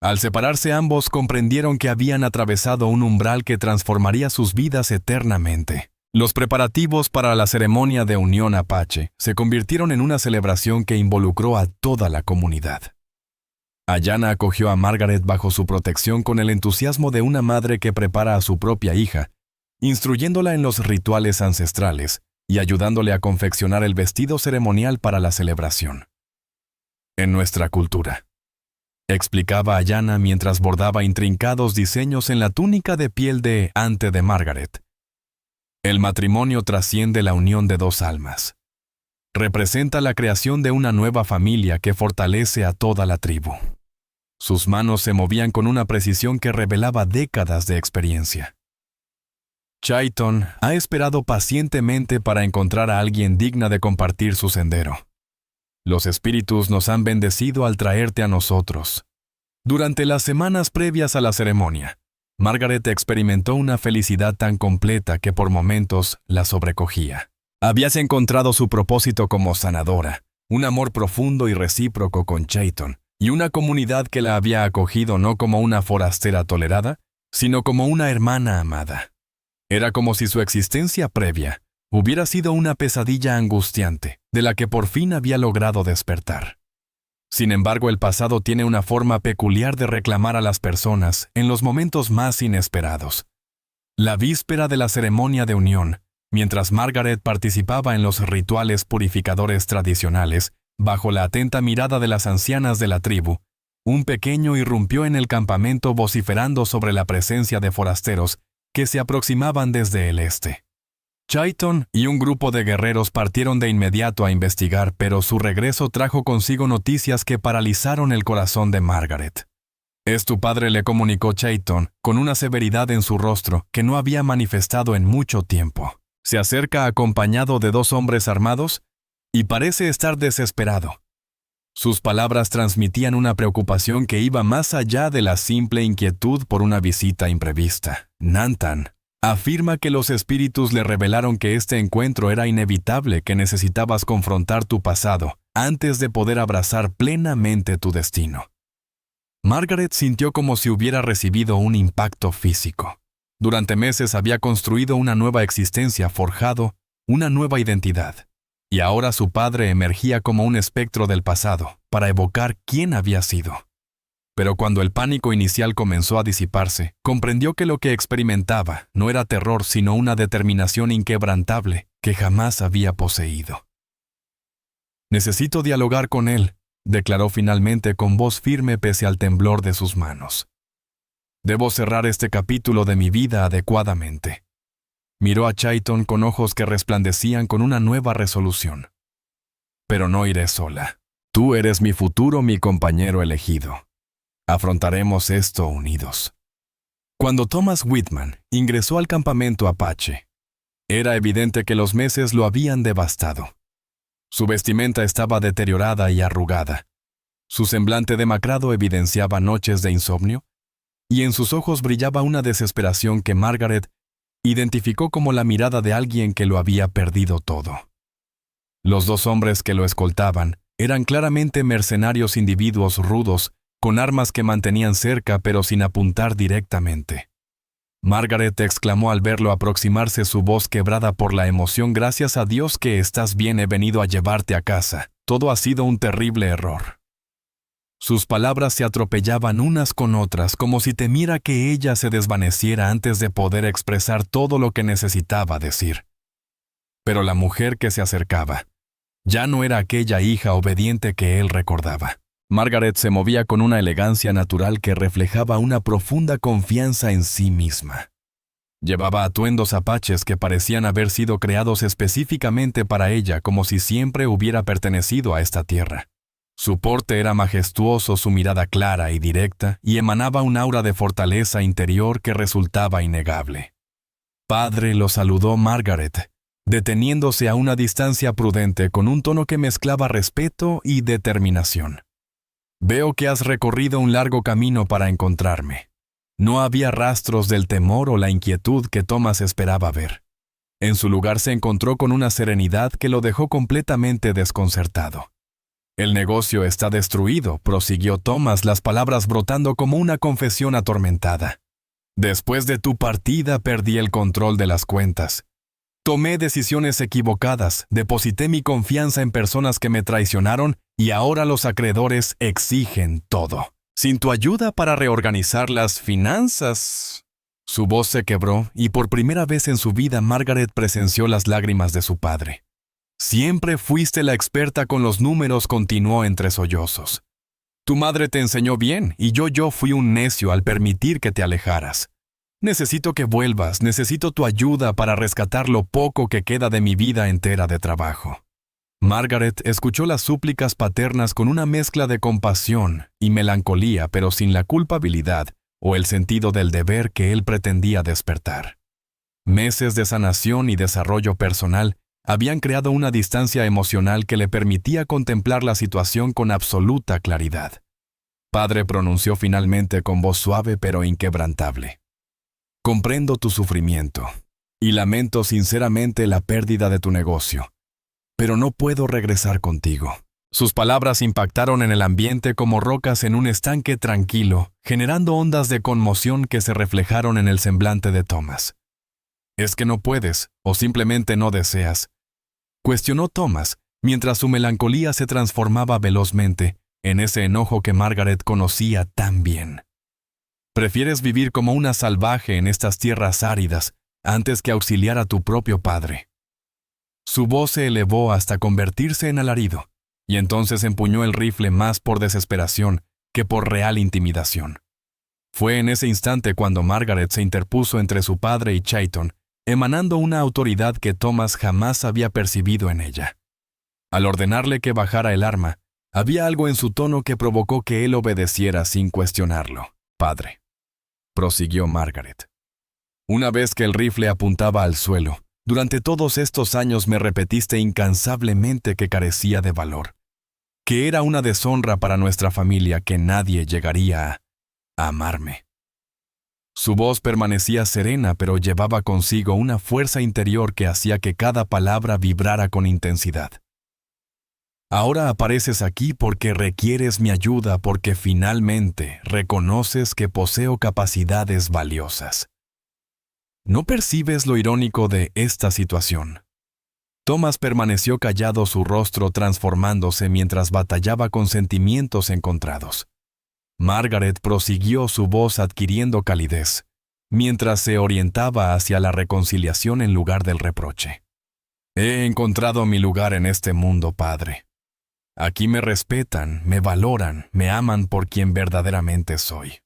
Al separarse ambos comprendieron que habían atravesado un umbral que transformaría sus vidas eternamente. Los preparativos para la ceremonia de unión apache se convirtieron en una celebración que involucró a toda la comunidad. Ayana acogió a Margaret bajo su protección con el entusiasmo de una madre que prepara a su propia hija, instruyéndola en los rituales ancestrales y ayudándole a confeccionar el vestido ceremonial para la celebración. «En nuestra cultura», explicaba Ayana mientras bordaba intrincados diseños en la túnica de piel de ante de Margaret, «el matrimonio trasciende la unión de dos almas. Representa la creación de una nueva familia que fortalece a toda la tribu». Sus manos se movían con una precisión que revelaba décadas de experiencia. «Chayton ha esperado pacientemente para encontrar a alguien digna de compartir su sendero. Los espíritus nos han bendecido al traerte a nosotros». Durante las semanas previas a la ceremonia, Margaret experimentó una felicidad tan completa que por momentos la sobrecogía. Habías encontrado su propósito como sanadora, un amor profundo y recíproco con Chayton, y una comunidad que la había acogido no como una forastera tolerada, sino como una hermana amada. Era como si su existencia previa hubiera sido una pesadilla angustiante, de la que por fin había logrado despertar. Sin embargo, el pasado tiene una forma peculiar de reclamar a las personas en los momentos más inesperados. La víspera de la ceremonia de unión, mientras Margaret participaba en los rituales purificadores tradicionales, bajo la atenta mirada de las ancianas de la tribu, un pequeño irrumpió en el campamento vociferando sobre la presencia de forasteros que se aproximaban desde el este. Chayton y un grupo de guerreros partieron de inmediato a investigar, pero su regreso trajo consigo noticias que paralizaron el corazón de Margaret. «Es tu padre», le comunicó Chayton, con una severidad en su rostro que no había manifestado en mucho tiempo. Se acerca acompañado de 2 hombres armados y parece estar desesperado. Sus palabras transmitían una preocupación que iba más allá de la simple inquietud por una visita imprevista. Nantan afirma que los espíritus le revelaron que este encuentro era inevitable, que necesitabas confrontar tu pasado antes de poder abrazar plenamente tu destino. Margaret sintió como si hubiera recibido un impacto físico. Durante meses había construido una nueva existencia, forjado una nueva identidad. Y ahora su padre emergía como un espectro del pasado, para evocar quién había sido. Pero cuando el pánico inicial comenzó a disiparse, comprendió que lo que experimentaba no era terror, sino una determinación inquebrantable que jamás había poseído. «Necesito dialogar con él», declaró finalmente con voz firme pese al temblor de sus manos. «Debo cerrar este capítulo de mi vida adecuadamente». Miró a Chayton con ojos que resplandecían con una nueva resolución. «Pero no iré sola. Tú eres mi futuro, mi compañero elegido. Afrontaremos esto unidos». Cuando Thomas Whitman ingresó al campamento Apache, era evidente que los meses lo habían devastado. Su vestimenta estaba deteriorada y arrugada. Su semblante demacrado evidenciaba noches de insomnio, y en sus ojos brillaba una desesperación que Margaret identificó como la mirada de alguien que lo había perdido todo. Los 2 hombres que lo escoltaban eran claramente mercenarios, individuos rudos, con armas que mantenían cerca pero sin apuntar directamente. Margaret exclamó al verlo aproximarse, su voz quebrada por la emoción: «Gracias a Dios que estás bien, he venido a llevarte a casa. Todo ha sido un terrible error». Sus palabras se atropellaban unas con otras, como si temiera que ella se desvaneciera antes de poder expresar todo lo que necesitaba decir. Pero la mujer que se acercaba ya no era aquella hija obediente que él recordaba. Margaret se movía con una elegancia natural que reflejaba una profunda confianza en sí misma. Llevaba atuendos apaches que parecían haber sido creados específicamente para ella, como si siempre hubiera pertenecido a esta tierra. Su porte era majestuoso, su mirada clara y directa, y emanaba un aura de fortaleza interior que resultaba innegable. «Padre», lo saludó Margaret, deteniéndose a una distancia prudente con un tono que mezclaba respeto y determinación. «Veo que has recorrido un largo camino para encontrarme». No había rastros del temor o la inquietud que Thomas esperaba ver. En su lugar se encontró con una serenidad que lo dejó completamente desconcertado. «El negocio está destruido», prosiguió Thomas, las palabras brotando como una confesión atormentada. «Después de tu partida perdí el control de las cuentas. Tomé decisiones equivocadas, deposité mi confianza en personas que me traicionaron y ahora los acreedores exigen todo. Sin tu ayuda para reorganizar las finanzas». Su voz se quebró y por primera vez en su vida Margaret presenció las lágrimas de su padre. «Siempre fuiste la experta con los números», continuó entre sollozos. «Tu madre te enseñó bien y yo fui un necio al permitir que te alejaras. Necesito que vuelvas, necesito tu ayuda para rescatar lo poco que queda de mi vida entera de trabajo». Margaret escuchó las súplicas paternas con una mezcla de compasión y melancolía, pero sin la culpabilidad o el sentido del deber que él pretendía despertar. Meses de sanación y desarrollo personal habían creado una distancia emocional que le permitía contemplar la situación con absoluta claridad. «Padre», pronunció finalmente con voz suave pero inquebrantable. Comprendo tu sufrimiento y lamento sinceramente la pérdida de tu negocio, pero no puedo regresar contigo. Sus palabras impactaron en el ambiente como rocas en un estanque tranquilo, generando ondas de conmoción que se reflejaron en el semblante de Thomas. ¿Es que no puedes o simplemente no deseas?, cuestionó Thomas, mientras su melancolía se transformaba velozmente en ese enojo que Margaret conocía tan bien. ¿Prefieres vivir como una salvaje en estas tierras áridas antes que auxiliar a tu propio padre? Su voz se elevó hasta convertirse en alarido, y entonces empuñó el rifle más por desesperación que por real intimidación. Fue en ese instante cuando Margaret se interpuso entre su padre y Chayton, emanando una autoridad que Thomas jamás había percibido en ella. Al ordenarle que bajara el arma, había algo en su tono que provocó que él obedeciera sin cuestionarlo. «Padre», prosiguió Margaret, «una vez que el rifle apuntaba al suelo, durante todos estos años me repetiste incansablemente que carecía de valor, que era una deshonra para nuestra familia, que nadie llegaría a amarme». Su voz permanecía serena, pero llevaba consigo una fuerza interior que hacía que cada palabra vibrara con intensidad. «Ahora apareces aquí porque requieres mi ayuda, porque finalmente reconoces que poseo capacidades valiosas. ¿No percibes lo irónico de esta situación?». Thomas permaneció callado, su rostro transformándose mientras batallaba con sentimientos encontrados. Margaret prosiguió, su voz adquiriendo calidez, mientras se orientaba hacia la reconciliación en lugar del reproche. «He encontrado mi lugar en este mundo, padre. Aquí me respetan, me valoran, me aman por quien verdaderamente soy».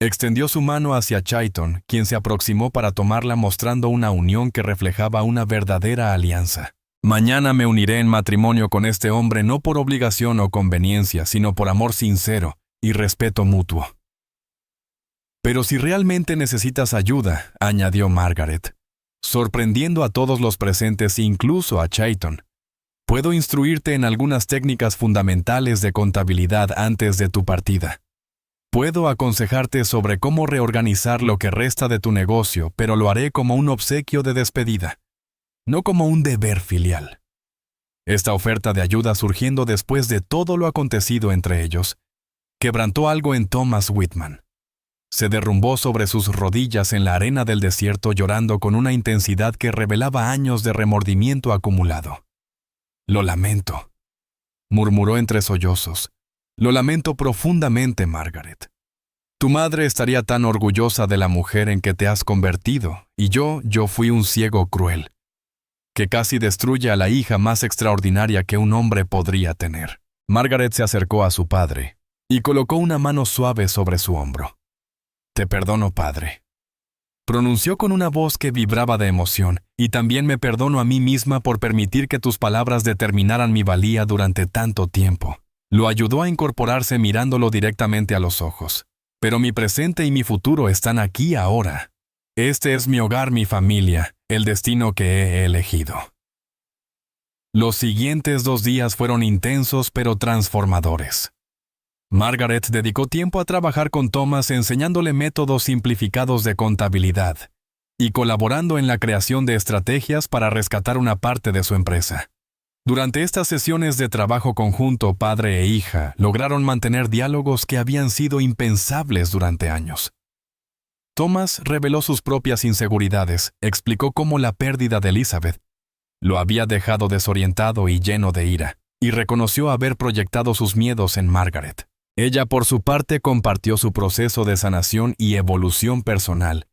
Extendió su mano hacia Chayton, quien se aproximó para tomarla, mostrando una unión que reflejaba una verdadera alianza. «Mañana me uniré en matrimonio con este hombre no por obligación o conveniencia, sino por amor sincero y respeto mutuo». «Pero si realmente necesitas ayuda», añadió Margaret, sorprendiendo a todos los presentes, incluso a Chayton, «puedo instruirte en algunas técnicas fundamentales de contabilidad antes de tu partida. Puedo aconsejarte sobre cómo reorganizar lo que resta de tu negocio, pero lo haré como un obsequio de despedida, no como un deber filial». Esta oferta de ayuda, surgiendo después de todo lo acontecido entre ellos, quebrantó algo en Thomas Whitman. Se derrumbó sobre sus rodillas en la arena del desierto, llorando con una intensidad que revelaba años de remordimiento acumulado. «Lo lamento», murmuró entre sollozos. «Lo lamento profundamente, Margaret. Tu madre estaría tan orgullosa de la mujer en que te has convertido, y yo fui un ciego cruel, que casi destruye a la hija más extraordinaria que un hombre podría tener». Margaret se acercó a su padre y colocó una mano suave sobre su hombro. «Te perdono, padre», pronunció con una voz que vibraba de emoción, «y también me perdono a mí misma por permitir que tus palabras determinaran mi valía durante tanto tiempo». Lo ayudó a incorporarse mirándolo directamente a los ojos. «Pero mi presente y mi futuro están aquí ahora. Este es mi hogar, mi familia, el destino que he elegido». Los siguientes 2 días fueron intensos pero transformadores. Margaret dedicó tiempo a trabajar con Thomas, enseñándole métodos simplificados de contabilidad y colaborando en la creación de estrategias para rescatar una parte de su empresa. Durante estas sesiones de trabajo conjunto, padre e hija lograron mantener diálogos que habían sido impensables durante años. Thomas reveló sus propias inseguridades, explicó cómo la pérdida de Elizabeth lo había dejado desorientado y lleno de ira, y reconoció haber proyectado sus miedos en Margaret. Ella, por su parte, compartió su proceso de sanación y evolución personal,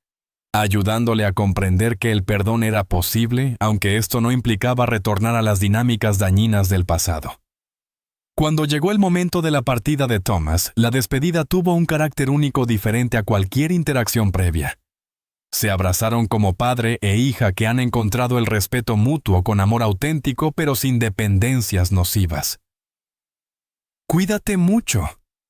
ayudándole a comprender que el perdón era posible, aunque esto no implicaba retornar a las dinámicas dañinas del pasado. Cuando llegó el momento de la partida de Thomas, la despedida tuvo un carácter único, diferente a cualquier interacción previa. Se abrazaron como padre e hija que han encontrado el respeto mutuo con amor auténtico, pero sin dependencias nocivas. «Cuídate mucho»,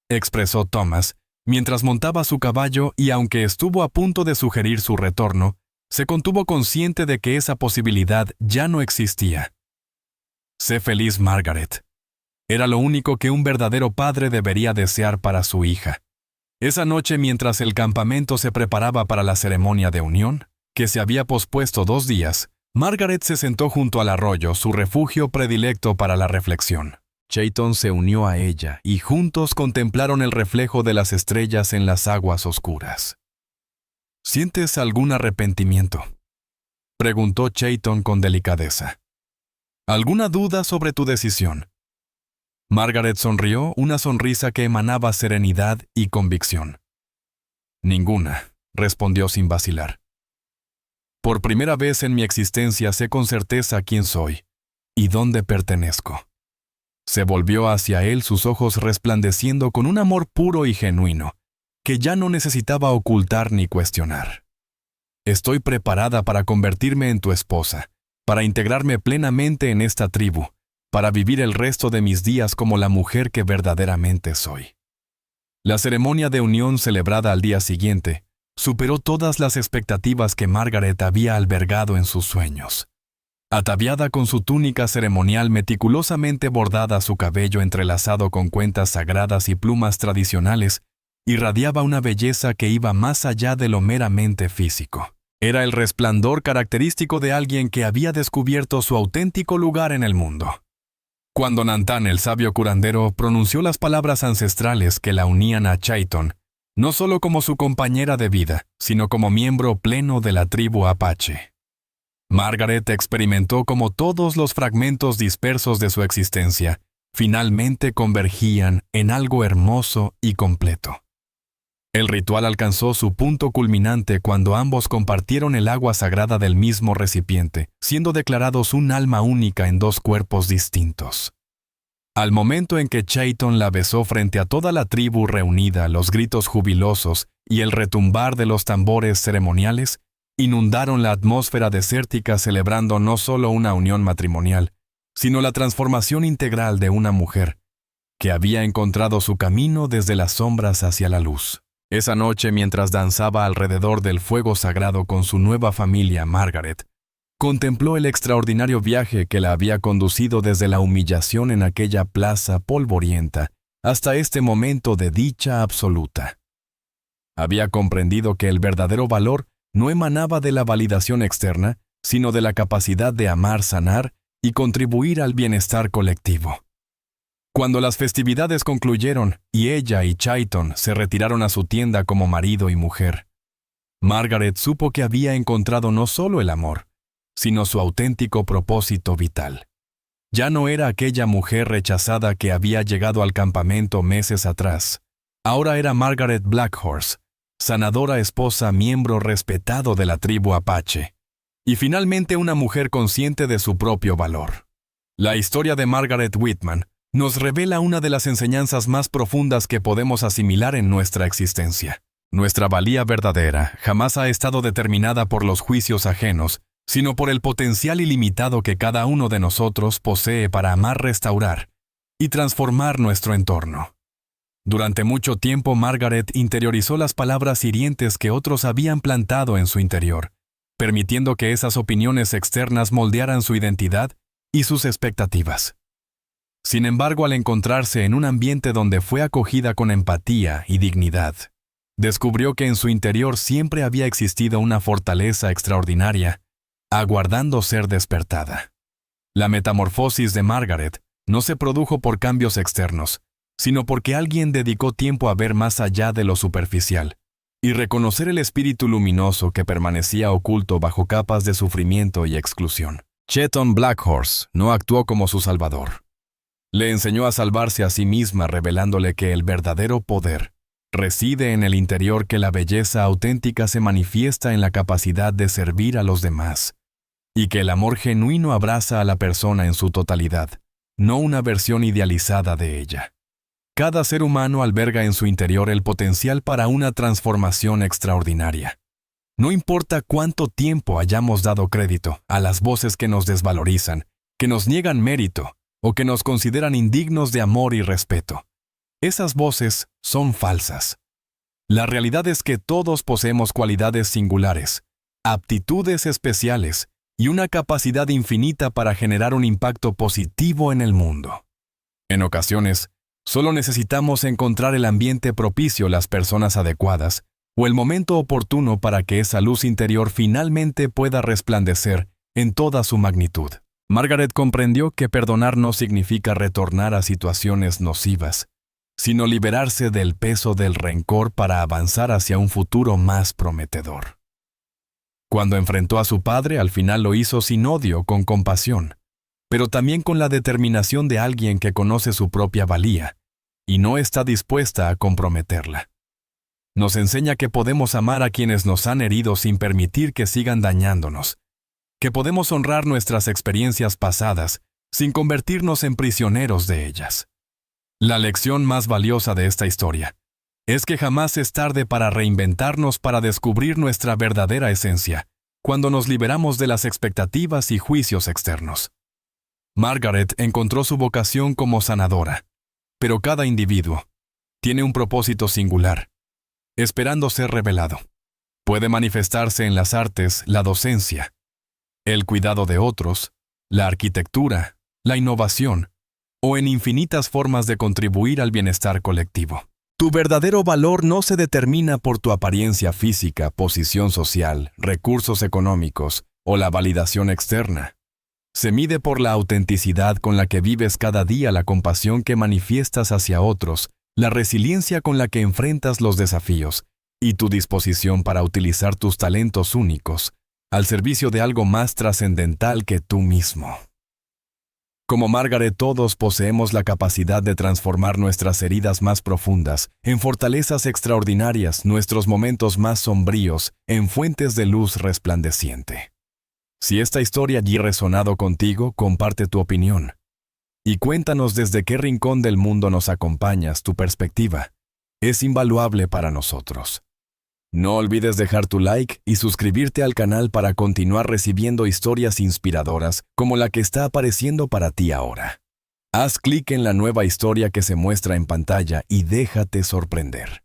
expresó Thomas, mientras montaba su caballo, y aunque estuvo a punto de sugerir su retorno, se contuvo, consciente de que esa posibilidad ya no existía. «Sé feliz, Margaret». Era lo único que un verdadero padre debería desear para su hija. Esa noche, mientras el campamento se preparaba para la ceremonia de unión, que se había pospuesto 2 días, Margaret se sentó junto al arroyo, su refugio predilecto para la reflexión. Chayton se unió a ella y juntos contemplaron el reflejo de las estrellas en las aguas oscuras. ¿Sientes algún arrepentimiento?, preguntó Chayton con delicadeza. ¿Alguna duda sobre tu decisión? Margaret sonrió, una sonrisa que emanaba serenidad y convicción. Ninguna, respondió sin vacilar. Por primera vez en mi existencia sé con certeza quién soy y dónde pertenezco. Se volvió hacia él, sus ojos resplandeciendo con un amor puro y genuino, que ya no necesitaba ocultar ni cuestionar. Estoy preparada para convertirme en tu esposa, para integrarme plenamente en esta tribu, para vivir el resto de mis días como la mujer que verdaderamente soy. La ceremonia de unión celebrada al día siguiente superó todas las expectativas que Margaret había albergado en sus sueños. Ataviada con su túnica ceremonial meticulosamente bordada, su cabello entrelazado con cuentas sagradas y plumas tradicionales, irradiaba una belleza que iba más allá de lo meramente físico. Era el resplandor característico de alguien que había descubierto su auténtico lugar en el mundo. Cuando Nantan, el sabio curandero, pronunció las palabras ancestrales que la unían a Chayton, no solo como su compañera de vida, sino como miembro pleno de la tribu Apache, Margaret experimentó como todos los fragmentos dispersos de su existencia finalmente convergían en algo hermoso y completo. El ritual alcanzó su punto culminante cuando ambos compartieron el agua sagrada del mismo recipiente, siendo declarados un alma única en 2 cuerpos distintos. Al momento en que Chayton la besó frente a toda la tribu reunida, los gritos jubilosos y el retumbar de los tambores ceremoniales inundaron la atmósfera desértica, celebrando no solo una unión matrimonial, sino la transformación integral de una mujer que había encontrado su camino desde las sombras hacia la luz. Esa noche, mientras danzaba alrededor del fuego sagrado con su nueva familia, Margaret contempló el extraordinario viaje que la había conducido desde la humillación en aquella plaza polvorienta hasta este momento de dicha absoluta. Había comprendido que el verdadero valor no emanaba de la validación externa, sino de la capacidad de amar, sanar y contribuir al bienestar colectivo. Cuando las festividades concluyeron y ella y Chayton se retiraron a su tienda como marido y mujer, Margaret supo que había encontrado no solo el amor, sino su auténtico propósito vital. Ya no era aquella mujer rechazada que había llegado al campamento meses atrás. Ahora era Margaret Blackhorse, sanadora esposa, miembro respetado de la tribu Apache, y finalmente una mujer consciente de su propio valor. La historia de Margaret Whitman nos revela una de las enseñanzas más profundas que podemos asimilar en nuestra existencia. Nuestra valía verdadera jamás ha estado determinada por los juicios ajenos, sino por el potencial ilimitado que cada uno de nosotros posee para amar, restaurar y transformar nuestro entorno. Durante mucho tiempo, Margaret interiorizó las palabras hirientes que otros habían plantado en su interior, permitiendo que esas opiniones externas moldearan su identidad y sus expectativas. Sin embargo, al encontrarse en un ambiente donde fue acogida con empatía y dignidad, descubrió que en su interior siempre había existido una fortaleza extraordinaria, aguardando ser despertada. La metamorfosis de Margaret no se produjo por cambios externos, sino porque alguien dedicó tiempo a ver más allá de lo superficial y reconocer el espíritu luminoso que permanecía oculto bajo capas de sufrimiento y exclusión. Chayton Blackhorse no actuó como su salvador. Le enseñó a salvarse a sí misma, revelándole que el verdadero poder reside en el interior, que la belleza auténtica se manifiesta en la capacidad de servir a los demás, y que el amor genuino abraza a la persona en su totalidad, no una versión idealizada de ella. Cada ser humano alberga en su interior el potencial para una transformación extraordinaria. No importa cuánto tiempo hayamos dado crédito a las voces que nos desvalorizan, que nos niegan mérito o que nos consideran indignos de amor y respeto. Esas voces son falsas. La realidad es que todos poseemos cualidades singulares, aptitudes especiales y una capacidad infinita para generar un impacto positivo en el mundo. En ocasiones, Solo necesitamos encontrar el ambiente propicio, las personas adecuadas, o el momento oportuno para que esa luz interior finalmente pueda resplandecer en toda su magnitud. Margaret comprendió que perdonar no significa retornar a situaciones nocivas, sino liberarse del peso del rencor para avanzar hacia un futuro más prometedor. Cuando enfrentó a su padre, al final lo hizo sin odio, con compasión, pero también con la determinación de alguien que conoce su propia valía y no está dispuesta a comprometerla. Nos enseña que podemos amar a quienes nos han herido sin permitir que sigan dañándonos, que podemos honrar nuestras experiencias pasadas sin convertirnos en prisioneros de ellas. La lección más valiosa de esta historia es que jamás es tarde para reinventarnos, para descubrir nuestra verdadera esencia, cuando nos liberamos de las expectativas y juicios externos. Margaret encontró su vocación como sanadora, pero cada individuo tiene un propósito singular, esperando ser revelado. Puede manifestarse en las artes, la docencia, el cuidado de otros, la arquitectura, la innovación, o en infinitas formas de contribuir al bienestar colectivo. Tu verdadero valor no se determina por tu apariencia física, posición social, recursos económicos o la validación externa. Se mide por la autenticidad con la que vives cada día, la compasión que manifiestas hacia otros, la resiliencia con la que enfrentas los desafíos y tu disposición para utilizar tus talentos únicos al servicio de algo más trascendental que tú mismo. Como Margaret, todos poseemos la capacidad de transformar nuestras heridas más profundas en fortalezas extraordinarias, nuestros momentos más sombríos en fuentes de luz resplandeciente. Si esta historia ha resonado contigo, comparte tu opinión. Y cuéntanos desde qué rincón del mundo nos acompañas. Tu perspectiva es invaluable para nosotros. No olvides dejar tu like y suscribirte al canal para continuar recibiendo historias inspiradoras como la que está apareciendo para ti ahora. Haz clic en la nueva historia que se muestra en pantalla y déjate sorprender.